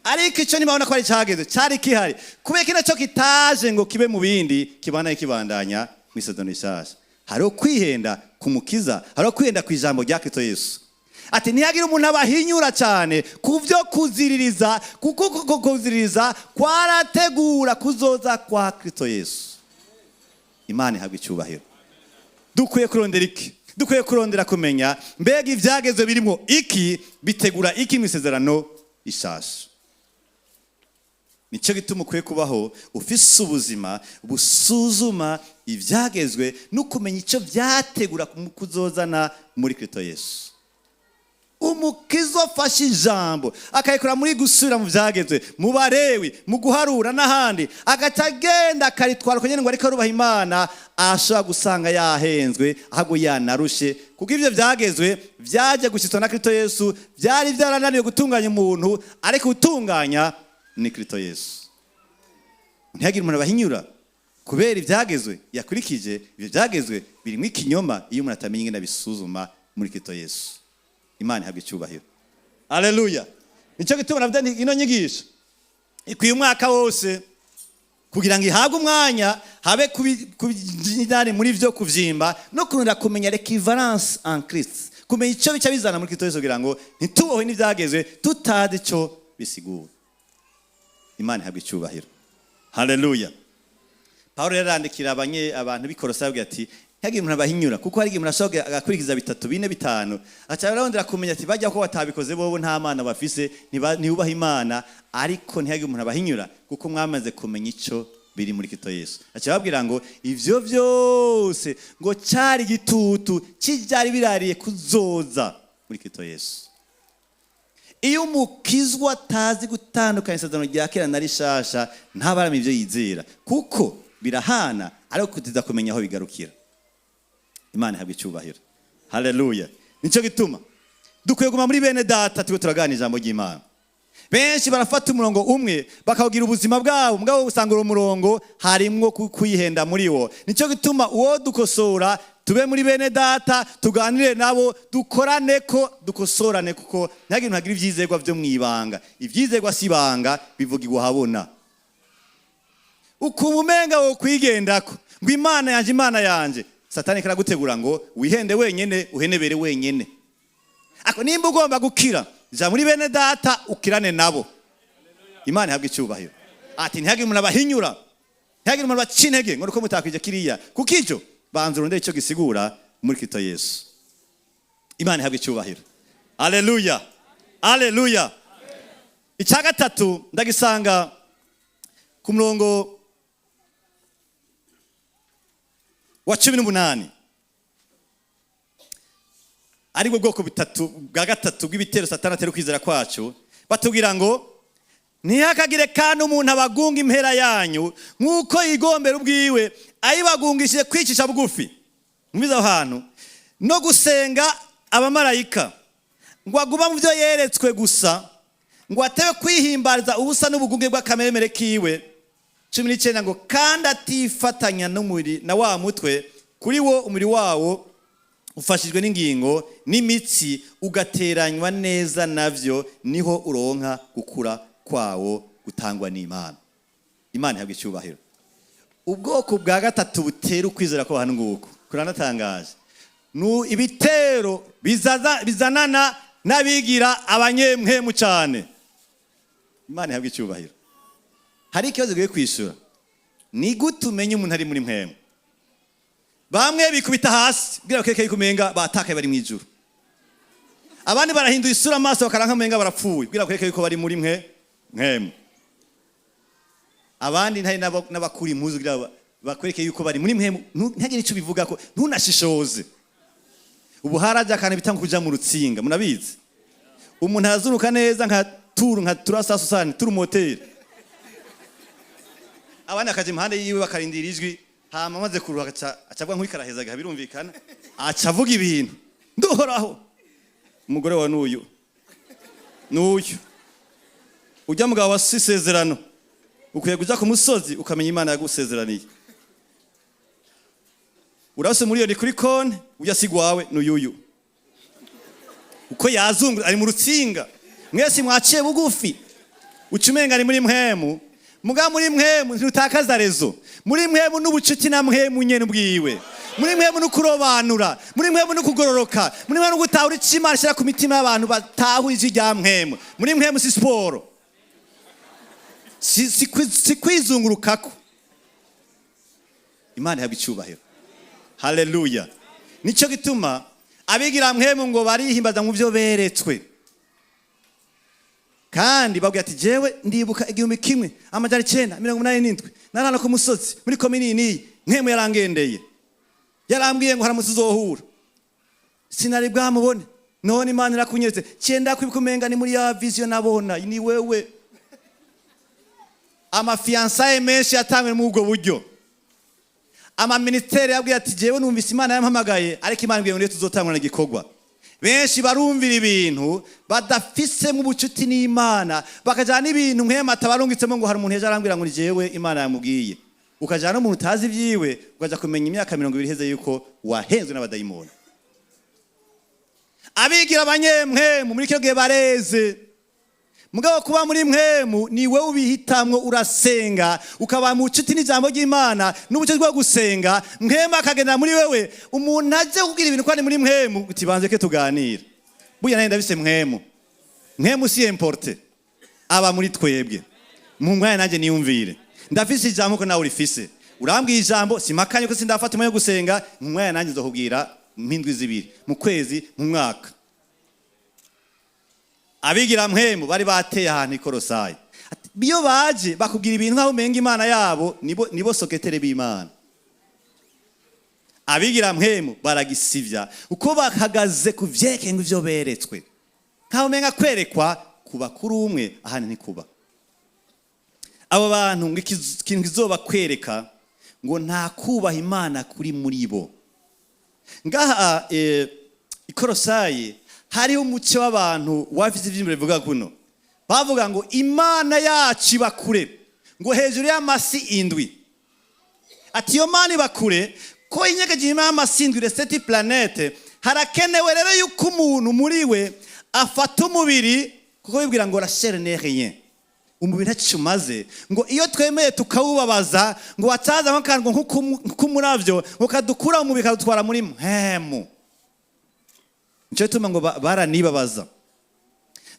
ariko ico nibabona ko ari cyagezwe cyari kihari kubera kino cyo kitaje ngo kibe mu bindi kibana ikibandanya mu isezerano rishasha. Hariho kwihenda kumukiza hariho kwihenda ku ijambo rya Kristo Yesu. Ati ntiyagira umuntu abahinyura cyane kuvyo kuziririza kuko kuziririza kwarategura kuzoza kwa Kristo Yesu. Imana ihabwe icyubahiro. Dukwiye kurondera iki? Dukwiye kurondera kumenya mbega ivyagezwe birimo iki bitegura iki mu isezerano ishasha. Nico gituma ukwiye kubaho ufise ubuzima busuzuma ivyagezwe no kumenya ico vyategura kuzozana muri Kristo Yesu. Umukizo afashe ijambo akayikora muri gusubira mu vyagezwe mu Barewi mu guharura n'ahandi agacagenda akaritwara ko nyene ngo ariko rubaha Imana ashobora gusanga yahenzwe ahubwo yanarushe kuko ivyo vyagezwe vyaje gushitswa na Kristo Yesu vyari vyarananiye gutunganya umuntu ariko utunganya ni Kristo Yesu. Ntiyagira umuntu abahinyura kubera ivyagezwe yakurikije ivyo vyagezwe birimo ikinyoma iyo umuntu atamenye ingene bisuzuma muri Kristo Yesu. Imana ihabwe icyubahiro. Haleluya. Nico gituma navyo ino nyigisho ikwiye umwaka wose kugira ngo ihabwe umwanya habe kubijyane muri vyo kuvyimba no kurunda kumenya l'équivalence en Christ kumenya ico bica bizana muri Kristo Yesu kugira ngo ntitubohe n'ivyagezwe tutazi ico bisigura. Imana ihabwe icyubahiro. Haleluya. Paulo yarandikira abantu b'Ikorosayi avuga ati ntiyagira umuntu abahinyura kuko hari igihe umuntu ashobora agakurikiza 3, 4, 5 aca ararondera kumenya ati bajya ko batabikoze bobo nta mana bafise ntibubaha Imana ariko ntiyagira umuntu abahinyura kuko mwamaze kumenya ico biri muri Kristo Yesu. Acababwira ngo ivyo vyose ngo cyari gitutu kijari birariye kuzoza muri Kristo Yesu. Iyo umukizwa atazi gutandukanya isezerano rya kera na rishasha ntabarama ivyo yizera, kuko birahana ariko kutiza kumenya aho bigarukira. Imana ihabwe icyubahiro. Haleluya. Nico gituma dukwiye guma muri bene data tuko turaganira ijambo ry'Imana. Benshi barafata umurongo umwe bakawugira ubuzima bwabo, mugabo usanga uwo murongo harimwo kuyihenda muri wo. Nico gituma uwo dukosora tube muri bene data, tuganire nabo, dukorane ko dukosorane, kuko ntagira ntagira ivyizegwa byo mwibanga. Ivyizegwa sibanga bivugirwa habona. Ukumumenga wo kwigendako ngo Imana yanje Satani karagutegura ngo wihende wenyene, uhenebere wenyene. Ako nimba ugomba gukira, ja muri bene data ukirane nabo. Imana ihabwe icyubahiro. Ati ntihagire umuntu abahinyura, ntihagire umuntu bacintege ngo uko mutakwije kiriya, kuko icyo banza urondeye icyo gisigura muri Kristo Yesu. Imana ihabwe icyubahiro. Haleluya, haleluya. Icya gatatu ndagisanga ku murongo wa 18. Ariko bwoko bitatu bwa gatatu bw'ibitero Satani atera kwizera kwacu, batubwira ngo ntihakagire kandi umuntu abagunga impera yanyu nk'uko yigombera ubwiwe, ayibagungishije kwicisha bugufi. Mwiza aho hantu no gusenga abamarayika, ngo aguma mu byo yeretswe gusa, ngo atewe kwihimbariza ubusa n'ubugunge bw'akameremere kiwe. 19 ngo kandi atifatanya n'umuri na wa mutwe, kuri wo umuri wawo ufashijwe n'ingingo n'imitsi, ugateranywa neza navyo, niho uronka gukura kwawo gutangwa n'Imana. Imana ihabwe icyubahiro. Ubwoko bwa gatatu butera ukwizera ko hano nguko kuranatangaje, ibitero bizanana n'abigira abanyemhemu cyane. Imana ihabwe icyubahiro. Hari ikibazo giye kwishura, ni gute umenye umuntu ari muri mpemu? Bamwe bikubita hasi bwira ko kumenga batakaye bari mu ijuru, abandi barahinduye isura amaso bakaranka menga barapfuye bwira ko bari muri mpemu, abandi ntari n'abakuri impuzu bwira bakwereke yuko bari muri mpemu. Ntagire icyo bivuga ko ntunashishoze. Ubu haraje akana bitanga kuja mu rutsinga, munabizi umuntu azuruka neza nka turasasusani turu moteri, abandi akaje impande yiwe bakarindira ijwi, hama maze kuruha acavuga nk'ikarahezaga birumvikana, acavuga ibintu ndohoraho. Umugore wa n'uyu ujya mugabo wasisezerano, ukwiye kuja ku musozi ukamenya Imana yagusezeraniye. Urase muri yo kuri konti ujya sigwawe n'uyuyu uko yazungu ari mu rutsinga. Mwese mwaciye bugufi, ucumenga ni muri mpemu, muga muri mpemu ntutakaza rezo, muri mpemu n'ubucuti na mpemu nyene ubwiwe, muri mpemu n'ukurobanura, muri mpemu n'ukugororoka, muri mpemu n'ugutahura icyo Imana ishira ku mitima y'abantu batahura ijwi rya mpemu. Muri mpemu si siporo, si kwizungurukako. Imana ihabwe icyubahiro. Haleluya. Nico gituma abigira mpemu ngo barihimbaza mu byo beretswe, kandi babwiye ati jewe ndibuka 1987 narana ku musozi muri komini ni mpemu yarangendeye, yarambwiye ngo haramutse uzohura, sinari bwamubone, none Imana irakunyeretse, cyenda kwikumenga ni muri ya vision nabona ni wewe. Amafiansaye menshi yatangwe mu ubwo buryo, ama ministeri yabwiye ati jewe numvise Imana yampamagaye, ariko Imana ngiye ngo tuzotangwa na gikorwa. Benshi barumvira ibintu badafise mu bucuti n'Imana, bakajana ibintu nkema tabarungitsemo ngo hari umuntu yaje arambwira ngo jewe Imana yamubwiye, ukajana umuntu utazi byiwe ukaja kumenya imyaka 20 heze yuko wahenzwe n'abadayimoni. Abigira abanyemhemu muri cyo gihe bareze, mugabo kuba muri mpemu ni wewe ubihitamwo, urasenga ukaba mu bucuti n'ijambo ry'Imana n'ubucuti bwo gusenga, mpema akagenda muri wewe. Umuntu aje kugira ibintu kwani muri mpemu utibanze ke tuganira, buya nenda bise mpemu si importe, aba muri twebwe. Mu mwanya nanje niyumvire ndafise ijambo ko nawe urifise, urambwiye ijambo simakanye ko sindafata umwe yo gusenga, mu mwanya nanje nzokubwira mpindwi zibiri mu kwezi mu mwaka. Abigira mpemu bari bateye ahantu ikorosaye, Biyo baje bakubwira ibintu nkaho umenga imana yabo nibo soketere b'Imana. Abigira mpemu baragisivya uko bahagaze ku vyekengo ivyo beretswe. Nkaho umenga kwerekwa kuba kuri umwe ahandi ni kuba. Abo bantu ngo ikintu kizoba kwereka ngo nta kubaha Imana kuri muri bo. Ngaha ikorosayi hariho umuco w'abantu wafise ivy'imbere bivuga kuno. Bavuga ngo Imana yacu bakure ngo hejuru y'amasi indwi. Ati yo Mana bakure ko inyegeje Imana y'amasi indwi reseti planete harakenewe rero yuko umuntu muri we afata umubiri kuko bibwira ngo la chair n'est rien. Umubiri ntacumaze ngo iyo twemeye tukawubabaza ngo wataza akantu nk'umuravyo ngo kadukura umubiri kadutwara muri mpemu. Nico tuma ngo baranibabaza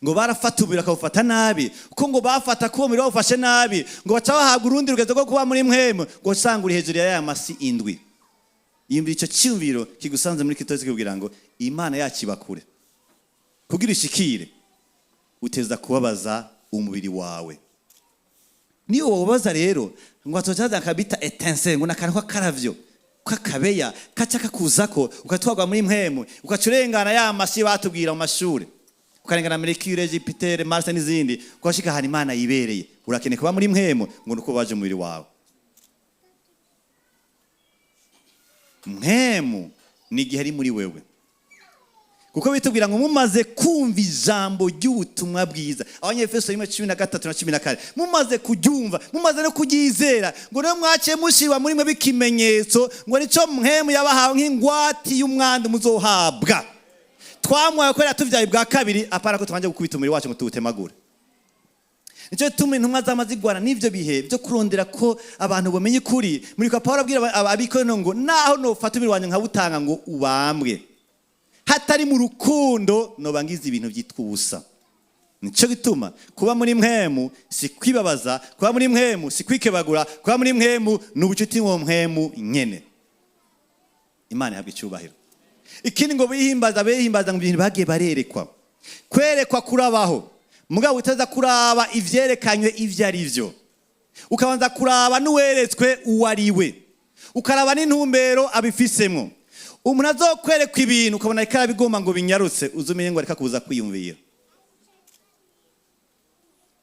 ngo barafata umubiri akawufata nabi kuko ngo bafata ko umubiri wawufashe nabi ngo baca bahabwa urundi rugezo rwo kuba muri mpemu ngo usanga uri hejuru ya masi indwi. Yumvira ico cyumviro kigusanze muri kitose kibwira ngo Imana yacu bakure kugira ishikire uteza kubabaza umubiri wawe. Niyo wobaza rero ngo atojaza akabita étincelle ngo nakanwa karavyo kakabeya kacaka kuzako ukatwagwa muri mpemu ukacurengana ya masi batubwira mu mashuri ukarengana Mercure Jupiter Mars n'izindi kwashika hari Imana yibereye urakene kuba muri mpemu ngo nuko baje umubiri wawe. Mpemu ni gihe ari muri wewe kuko bitubwira ngo mumaze kumva ijambo ry'ubutumwa bwiza. Abanyefeso 1:13 na 14 mumaze kuryumva mumaze no kuryizera ngo no mwaciye mushirwa muri mwe bikimenyetso ngo nico mpemu yabahawe nk'ingwati y'umwanda muzohabwa. Twamwaye ko yatuvyaye bwa kabiri apara ko twanje gukubita umubiri wacu ngo tuwutemagure. Nico tumwe intumwa z'amazigwana n'ivyo bihe byo kurondera ko abantu bamenye kuri muri kwa Paulo abwira abikono ngo naho no fata umubiri wanje nkabutanga ngo ubambwe hatari mu rukundo no bangiza ibintu byitwa ubusa. Nico gituma kuba muri mpemu si kwibabaza, kuba muri mpemu si kwikebagura, kuba muri mpemu n'ubucuti mu mpemu nyene. Imana yabwe cyubahiro. Ikindi ngo behimbaza ngo ibintu bagiye barerekwa. Kwerekwa kurabaho. Mugabo utaza kuraba ivyerekanywe ivyo ari vyo. Ukabanza kuraba nuweretswe uwariwe. Ukaraba n'intumbero abifisemwo. Umuntu azokwerekwa ibintu ukabona ikara bigomba ngo binyarutse uzumenye ngo areka kuza kwiyumvira.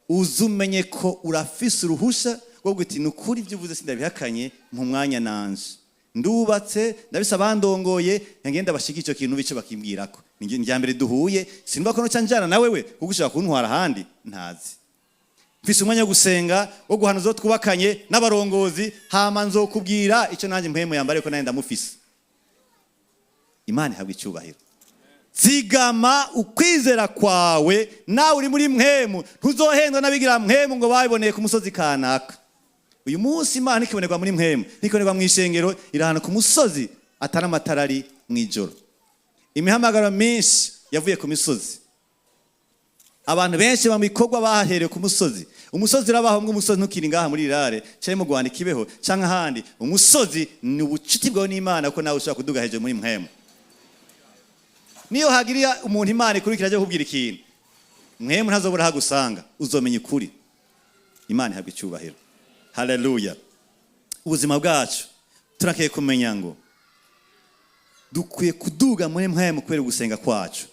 Uzumenye ko urafise uruhusha rwo guti nukuri ibyo uvuze sindabihakanye mu mwanya nanje. Ndubatse ndabisa bandongoye ngenda bashika ico kintu bice bakimbwirako. Njya mbere duhuye sinumva ko no canjana na wewe kugushaka kuntwara handi ntazi. Mfise umwanya wo gusenga wo guhanuza twubakanye n'abarongozi hama nzokubwira ico nanje mpemu yambare ko naye ndamufise. Imana ihabwe icyubahiro. Zigama ukwizera kwawe nawe uri muri mpemu ntuzohendwa nabigira mpemu ngo babiboneye ku musozi kanaka. Uyu munsi Imana ikibonerwa muri mpemu nikonerwa mu ishengero irahana ku musozi atana matarari mu ijoro. Imihamagaro menshi yavuye ku misozi. Abantu benshi bamikogwa bahereye ku musozi. Umusozi rabaho ngo umusozi ntukiri ngaha muri irare cyaye mu Rwanda kibeho canka handi. Umusozi ni ubucuti bwawe n'Imana ko nawe ushaka kuduga hejuru muri mpemu. Niyo hagiriya umuntu Imana ikurikira aje kubwira ikintu mpemu ntazobura hagusanga uzomenya ukuri. Imana ihabwe icyubahiro. Haleluya. Ubuzima bwacu turakeye kumenya ngo dukwiye kuduga muri mpemu kubera gusenga kwacu.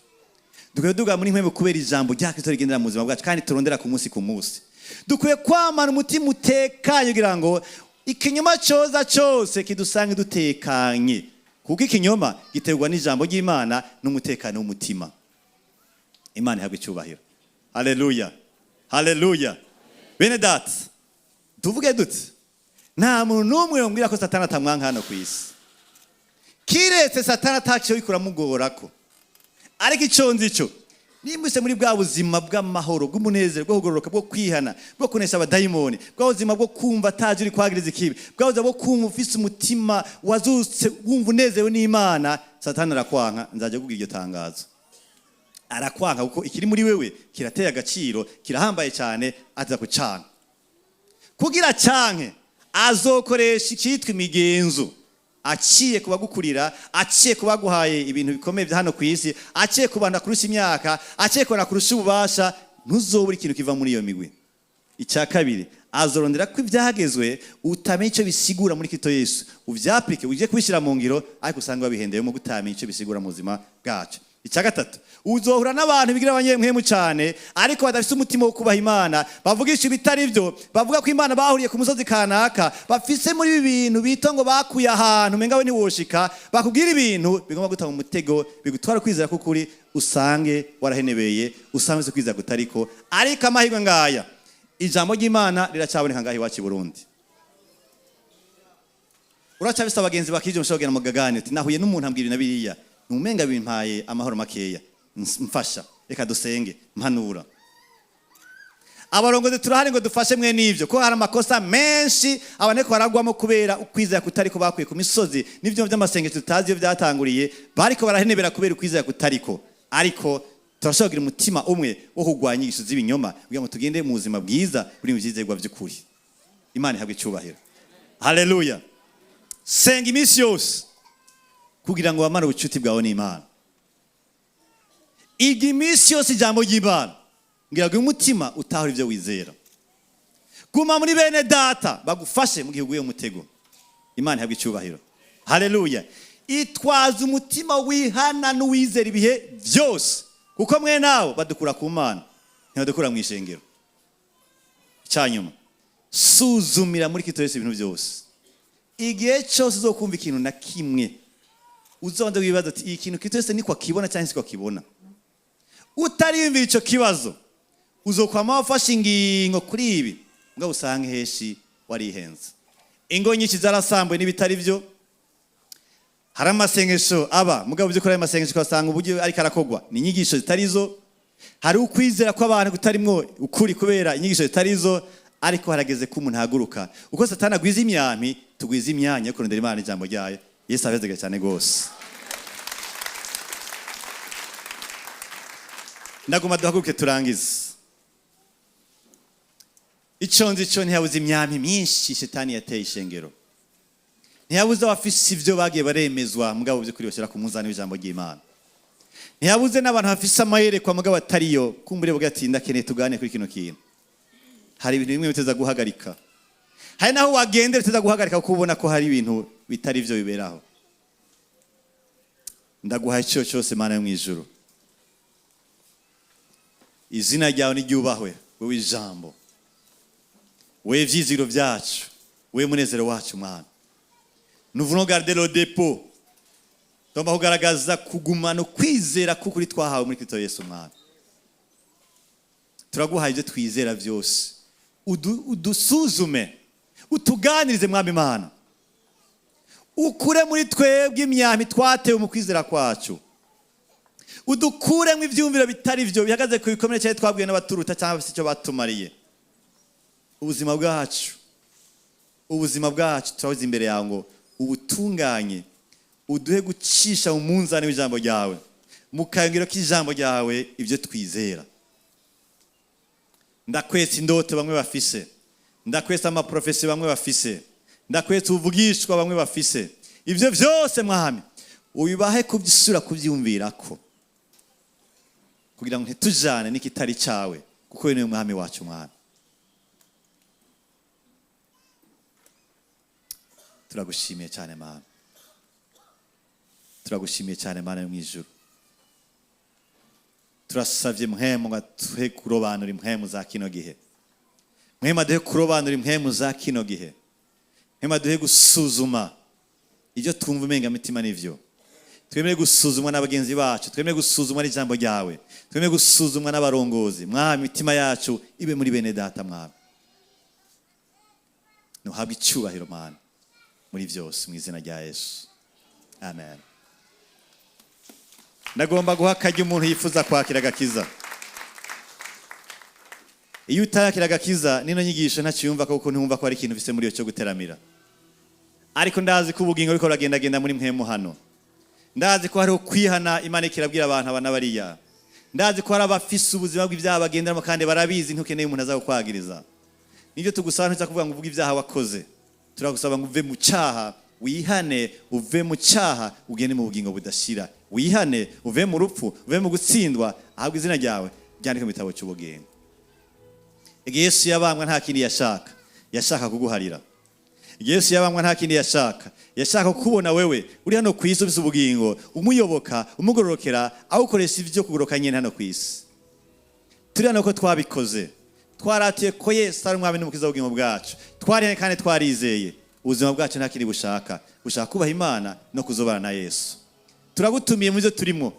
Dukwiye kuduga muri mpemu kubera ijambo rya Kristo rigendera mu buzima bwacu kandi turondera ku munsi ku munsi. Dukwiye kwamana umutima utekanye kugira ngo ikinyoma cyoza cyose kidusange dutekanye. Kuko ikinyoma giterwa n'ijambo ry'Imana n'umutekano w'umutima. Imana ihabwe icyubahiro. Haleluya. Haleluya. Bene data tuvuge dute nta muntu n'umwe yombwira ko Satani atamwanka hano ku isi. Kiretse Satani atakiyo ikuramugorako. Ariko icyo nzico nimbise muri bwa buzima bw'amahoro bw'umunezero bwo kugororoka bwo kwihana bwo kunesha abadayimoni bwa buzima bwo kumva ataje uri kwagiriza ikibi bwa buzima bwo kumva ufise umutima wazutse wumva unezewe n'Imana. Satani arakwanka. Nzaje kugira iryo tangazo. Arakwanka kuko ikiri muri wewe kirateye agaciro kirahambaye cyane aza kucanka. Kugira canke azokoresha ikitwa imigenzo aciye kubagukurira aciye kubaguhaye ibintu bikomeye bya hano ku isi aciye kubanda kurusha imyaka aciye kubana kurusha ububasha ntuzobura ikintu kiva muri iyo migwi. icya kabiri azorondera ko ibyagezwe utamenya icyo bisigura muri Kristo Yesu, uvyapike uje kubishyira mu ngiro, ariko usanga babihendeyemo gutamenya icyo bisigura mu buzima bwacu. Icya gatatu, uzohura n'abantu bigira abanyempwemu cyane ariko badafite umutima wo kubaha Imana, bavugisha ibitari byo, bavuga ko Imana bahuriye ku musozi kanaka, bafise muri ibintu bito ngo bakuye ahantu menga we ntiwoshika, bakubwira ibintu bigomba gutanga umutego, bigutwara kwizera kukuri, usange warahenebeye, usange se kwizera kutariko. Ariko amahirwe ngaya, ijambo ry'Imana riracyaboneka ngaho iwacu i Burundi. Uracabisa abagenzi bakije mushobora mu gagani uti nahuye n'umuntu ambwira na biriya, numenga bimpaye amahoro makeya, mfasha reka dusenge mpanura. Abarongozi turahari ngo dufashe mwe n'ivyo, ko hari amakosa menshi abaneko baragwamo kubera ukwizera kutariko bakuye ku misozi, n'ivyo by'amasenge tutazi iyo byatanguriye, bariko barahenebera kubera ukwizera kutariko. Ariko turashobora kugira umutima umwe wo kugwanya inyigisho z'ibinyoma kugira ngo tugende mu buzima bwiza buri mu byizerwa by'ukuri. Imana ihabwe icyubahiro. Haleluya. Senga iminsi yose kugira ngo wamare ubucuti bwawe n'Imana. Iga iminsi yose ijambo ry'Imana ngira ngo umutima utahura ibyo wizera. Guma muri bene data bagufashe mu gihe uguye umutego. Imana ihabwe icyubahiro. Haleluya. Itwaza umutima wihana n'uwizera ibihe byose, kuko mwe nawo badukura ku Mana ntibadukura mu ishengero. Cyanyuma, suzumira muri Kristo Yesu ibintu byose. Igihe cyose uzokumva ikintu na kimwe, uzonde wibaza ati ikintu Kristo Yesu niko akibona cyangwa siko akibona. Utariyumvira ico kibazo, uzokwama wafashe ingingo kuri ibi, ngo usange heshi warihenze. Ingo nyinshi zarasambwe n'ibitari byo. Hari amasengesho aba mugabo byo kora amasengesho kwasanga uburyo ari karakogwa ni inyigisho zitarizo. Hari ukwizera kw'abantu kutarimwo ukuri kubera inyigisho zitarizo, ariko harageze ko umuntu haguruka. Uko Satani agwiza imyami, tugwiza imyanya yo kurondera Imana ijambo ryayo. Yesu abezega cyane gose. Ndaguma duhaguruke turangize. Iconzi cyo ntiyabuze imyami myinshi Satani yateye ishengero. Ntiyabuze abafise ivyo bagiye baremezwa mugabo byo kuri bashira ku munzani w'ijambo ry'Imana. Ntiyabuze n'abantu bafise amayere kwa mugabo atariyo, kumbure bwo gatinda keneye tugane kuri kino kintu. Hari ibintu bimwe biteza guhagarika. Hari naho wagendera biteza guhagarika kuko ubona ko hari ibintu bitari byo biberaho. Ndaguhaye cyo cyose Mana yo mwijuru. Izina ryawe niryubahwe, wewe ijambo. Wewe vyiziro vyacu, wewe munezero wacu Mana. Nous voulons garder le dépôt. Toma kugaragaza kugumana kwizera kukuri twahawe muri Kristo Yesu Mana. Turaguhaye ibyo twizera byose. Udusuzume, utuganirize Mwami Mana. Ukure muri twebwe imyami twatewe mu kwizera kwacu. Udukure mu ivyumviro bitari byo bihagaze ku bikomere cyane twabwiye n'abaturuta cyangwa se cyo batumariye. Ubuzima bwacu turabuze imbere yawe ngo ubutunganye, uduhe gucisha mu munzani w'ijambo ryawe, mu kayungiro k'ijambo ryawe ibyo twizera. Ndakwesa indoto bamwe bafise, ndakwesa amaprofesi bamwe bafise, ndakwesa ubuvugishwa bamwe bafise. Ibyo byose Mwami ubibahe kubyisura kubyumvirako, kugira ngo ntitujane n'ikitari cyawe, kuko wewe ni Mwami wacu Mwami. Turagushimiye cyane Mana. Turagushimiye cyane Mana yo mwijuru. Turasavye Mpwemu ngo tuhe kurobanura impwemu za kino gihe. Mpwemu aduhe kurobanura impwemu za kino gihe. Mpwemu aduhe gusuzuma ibyo twumva umenga mitima n'ivyo. Twemere gusuzumwa n'abagenzi bacu, twemere gusuzumwa n'ijambo ryawe, twemere gusuzumwa n'abarongozi. Mwami mitima yacu ibe muri bene data Mwami. Nuhabwe icyubahiro Mana muri byose mu izina rya Yesu. Amen. Ndagomba guhakajya umuntu yifuza kwakira agakiza. Iyo utarakira agakiza nino nyigisho ntaciyumva kuko ntumva ko ari ikintu bise muri yo cyo guteramira. Ariko ndazi ko ubugingo biko buragenda muri Mpwemu hano. Ndazi ko hari ukwihana Imana ikirabwira abantu abana bariya. Ndazi ko hari abafise ubuzima bw'ibyaha bagenderamo kandi barabizi ntukeneye umuntu azagukwagiriza. Nibyo tugusaba ntacyo kuvuga ngo uvuge ibyaha wakoze. Turagusaba ngo uve mu cyaha, wihane, uve mu cyaha, ugende mu bugingo budashira. Wihane, uve mu rupfu, uve mu gutsindwa, ahabwe izina ryawe ryandike mu bitabo cy'ubugingo. Yesu yabambwa nta kindi yashaka kuguharira. Yesu yabambwa nta kindi yashaka kubona wewe uri hano ku isi ufise ubugingo, umuyoboka, umugororokera, awukoresha ivyo kugoroka nyene hano ku isi. Turi hano ko twabikoze, twaratiye ko Yesu ari umwami n'umukiza w'ubugingo bwacu, twariye kandi twarizeye. Ubuzima bwacu nta kindi bushaka kubaha Imana no kuzobana na Yesu. Turagutumiye mu byo turimo.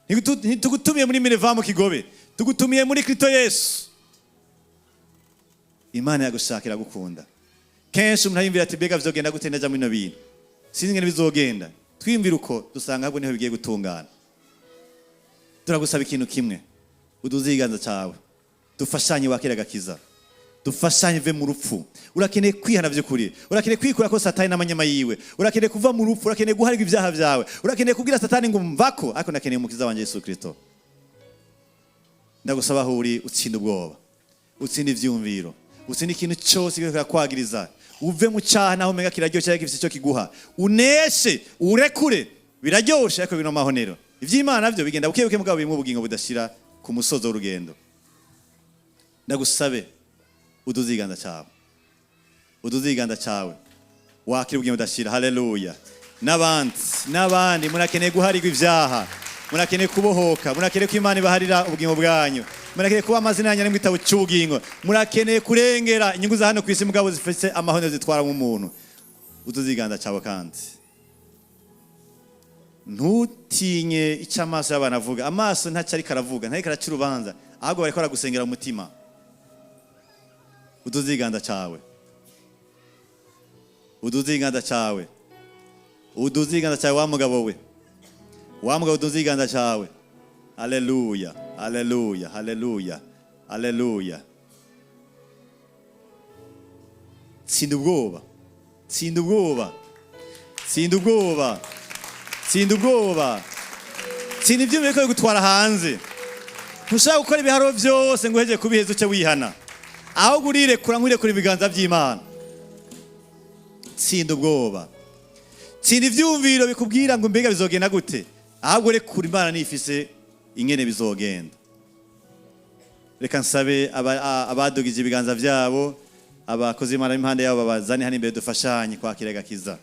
Ntitugutumiye muri MINEVAM Kigobe, tugutumiye muri Kristo Yesu. Imana yagushakira gukunda. Kenshi umuntu yimvira ati bega bizogenda gute ndaja mu bintu. Sinzi ngene bizogenda. Twimvira uko dusanga ahubwo niho bigiye gutungana. Turagusaba ikintu kimwe. Uduziganza cyawe. Dufashanye wakira gakiza. Dufashanye ve mu rupfu. Urakeneye kwihana by'ukuri. Urakeneye kwikura ko Satani n'amanyama yiwe. Urakeneye kuva mu rupfu, urakeneye guharirwa ibyaha byawe. Urakeneye kubwira Satani ngo mvako, ariko nakeneye umukiza wanje Yesu Kristo. Ndagusaba aho uri utsinda ubwoba. Utsinda ivyumviro. Utsinda ikintu cyose kigera kwagiriza. Uve mu cyaha naho menga kiraryoshye ariko ifite cyo kiguha. Uneshe, urekure. Biraryoshe ariko bino mahonero. Ivy'Imana navyo bigenda bukebuke mugabo bimwe ubugingo budashira ku musozo w'urugendo. Ndagusabe uduziganza cyawe. Uduziganza cyawe. Wakira ubugingo budashira. Haleluya. N'abandi murakeneye guharirwa ibyaha. Murakeneye kubohoka. Murakeneye ko Imana ibaharira ubugingo bwanyu. Murakeneye kuba amazina yanyu mu gitabo cy'ubugingo. Murakeneye kurengera inyungu za hano ku isi mugabo zifite amahonero zitwara mu muntu. Uduziganza cyawe kandi. Ntutinye icyo amaso y'abantu avuga. Amaso ntacyo ariko aravuga, ntariko araca urubanza, ahubwo bariko baragusengera mu mutima. Uduziganza cyawe. Uduziganza cyawe. Uduziganza cyawe wa mugabo we. Wa mugabo uduziganza cyawe. Haleluya. Haleluya. Haleluya. Haleluya. Tsinda ubwoba. Tsinda ubwoba. Tsinda ubwoba. Tsinda ubwoba. Tsinda ibyo biriko gutwara hanze. Ntushaka gukora ibiharo byose ngo uheje kubiheza uce wihana. Aho gurire kuri ibiganza by'Imana. Tsinda ubwoba. Tsinda ivyumviro bikubwira ngo mbega bizogenda gute. Ahubwo rekura Imana nifise ingene bizogenda. Reka nsabe abadugije ibiganza byabo, abakozi Imana impande yabo babazane hano imbere dufashanye kwakira gakiza.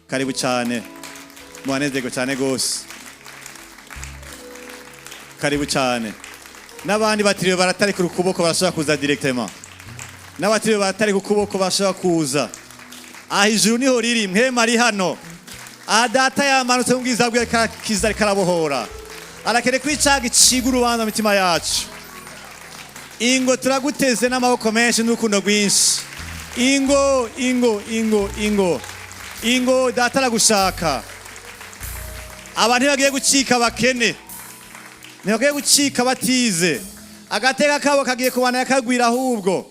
Karibu cyane. Mwanezego cyane gose. Karibu cyane. N'abandi batiriwe baratari ku kuboko barashaka kuza directement. N'abatiriwe baratari ku kuboko bashaka kuza. Ijuru niho riri, mpema ari hano. Data yamanutse mu bwiza bwe kiza karabohora. Arakere kwicaga iciga urubanza mitima yacu. Ingo turaguteze n'amaboko menshi n'urukundo rwinshi. Ingo data aragushaka. Abantu bagiye gucika bakene. Ntibagiye gucika batize. Agateka kabo kagiye kubana yakagwira ahubwo.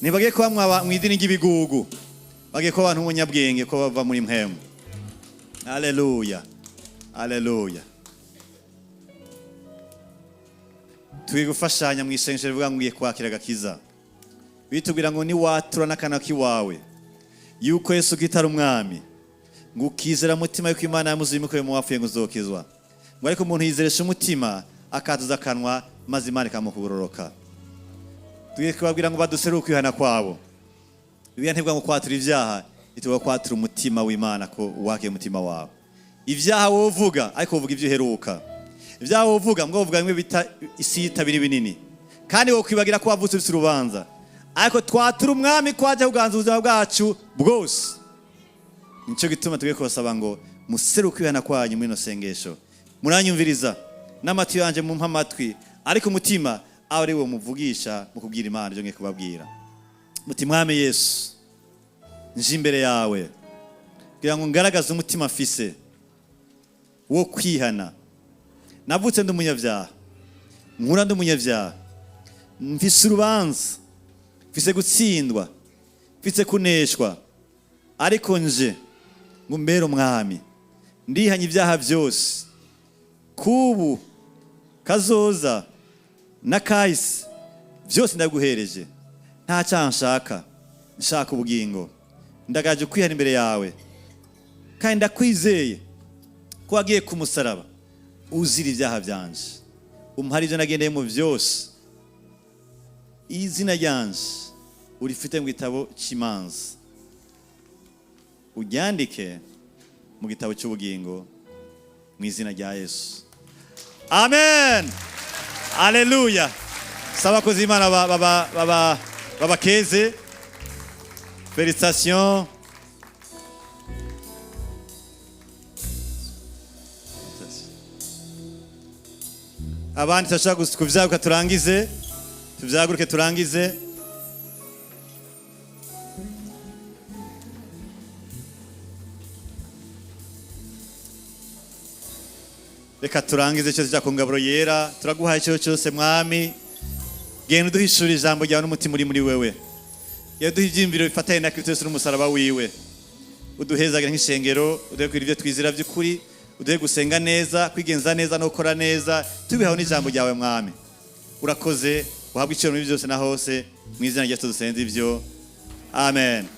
Ntibagiye kuba mu idini ry'ibigugu. Bagiye kuba abantu b'umunyabwenge ko bava muri mpemu. Haleluya. Haleluya. Tugiye gufashanya mu isengesho rivuga ngo ngiye kwakira gakiza. Bitubwira ngo ni watura n'akana kiwawe. Yuko Yesu kitari umwami. Ngo ukizera mutima yuko Imana yamuzima ko yamwapfuye ngo uzokizwa. Ngo ariko umuntu yizeresha umutima akatuza kanwa maze Imana ikamukugororoka. Tugiye kubabwira ngo baduseruke kwihana kwabo. Bibiliya ntivuga ngo kwatura ibyaha, ituvuga kwatura umutima w'Imana ko wake umutima wawe. Ibyaha wovuga ariko uvuga ibyo uheruka. Ibyaha wovuga ngo uvuga bimwe bita isita biri binini. Kandi wo kwibagira ko wavutse ufite urubanza. Ariko twatura umwami kwaje kuganza ubuzima bwacu bwose. Nico gituma tugiye kubasaba ngo museruke kwihana kwanyu muri no sengesho. Muranyumviriza n'amatwi yanje mu mpamatwi ariko umutima ari wo muvugisha mu kubwira Imana byo ngiye kubabwira. Muti mwami Yesu nje imbere yawe kugira ngo ngaragaze umutima afise wo kwihana. Navutse ndi umunyabyaha, nkura ndi umunyabyaha, mfise urubanza, mfise gutsindwa, mfise kuneshwa, ariko nje ngo mbere umwami ndihanye ibyaha byose kubu kazoza na kahise byose ndaguhereje. Nta cyanshaka, nshaka ubugingo. Ndagaje kwihana imbere yawe. Kandi ndakwizeye ko wagiye ku musaraba uzira ibyaha byanje. Umuhari ibyo nagendeye mu byose. izina ryanje urifite mu gitabo cy'imanza, uryandike mu gitabo cy'ubugingo mu izina rya Yesu. Amen. Haleluya. Saba ko Imana babakeze. Félicitations. Abandi tashaka kuvyaguka turangize. Tuvyaguruke turangize. Reka turangize cyose cya kungaburo yera. Turaguhaye cyo cyose mwami. Genda duhishura ijambo ryawe n'umutima uri muri wewe. Yaduha ibyimviro bifatanye na Kristo Yesu n'umusaraba wiwe. Uduhezagira nk'ishengero, uduhe kwira ibyo twizira by'ukuri, uduhe gusenga neza, kwigenza neza no gukora neza, tubihawe n'ijambo ryawe mwami. Urakoze, uhabwe icyubahiro muri byose na hose, mu izina rya Yesu dusenze ibyo. Amen.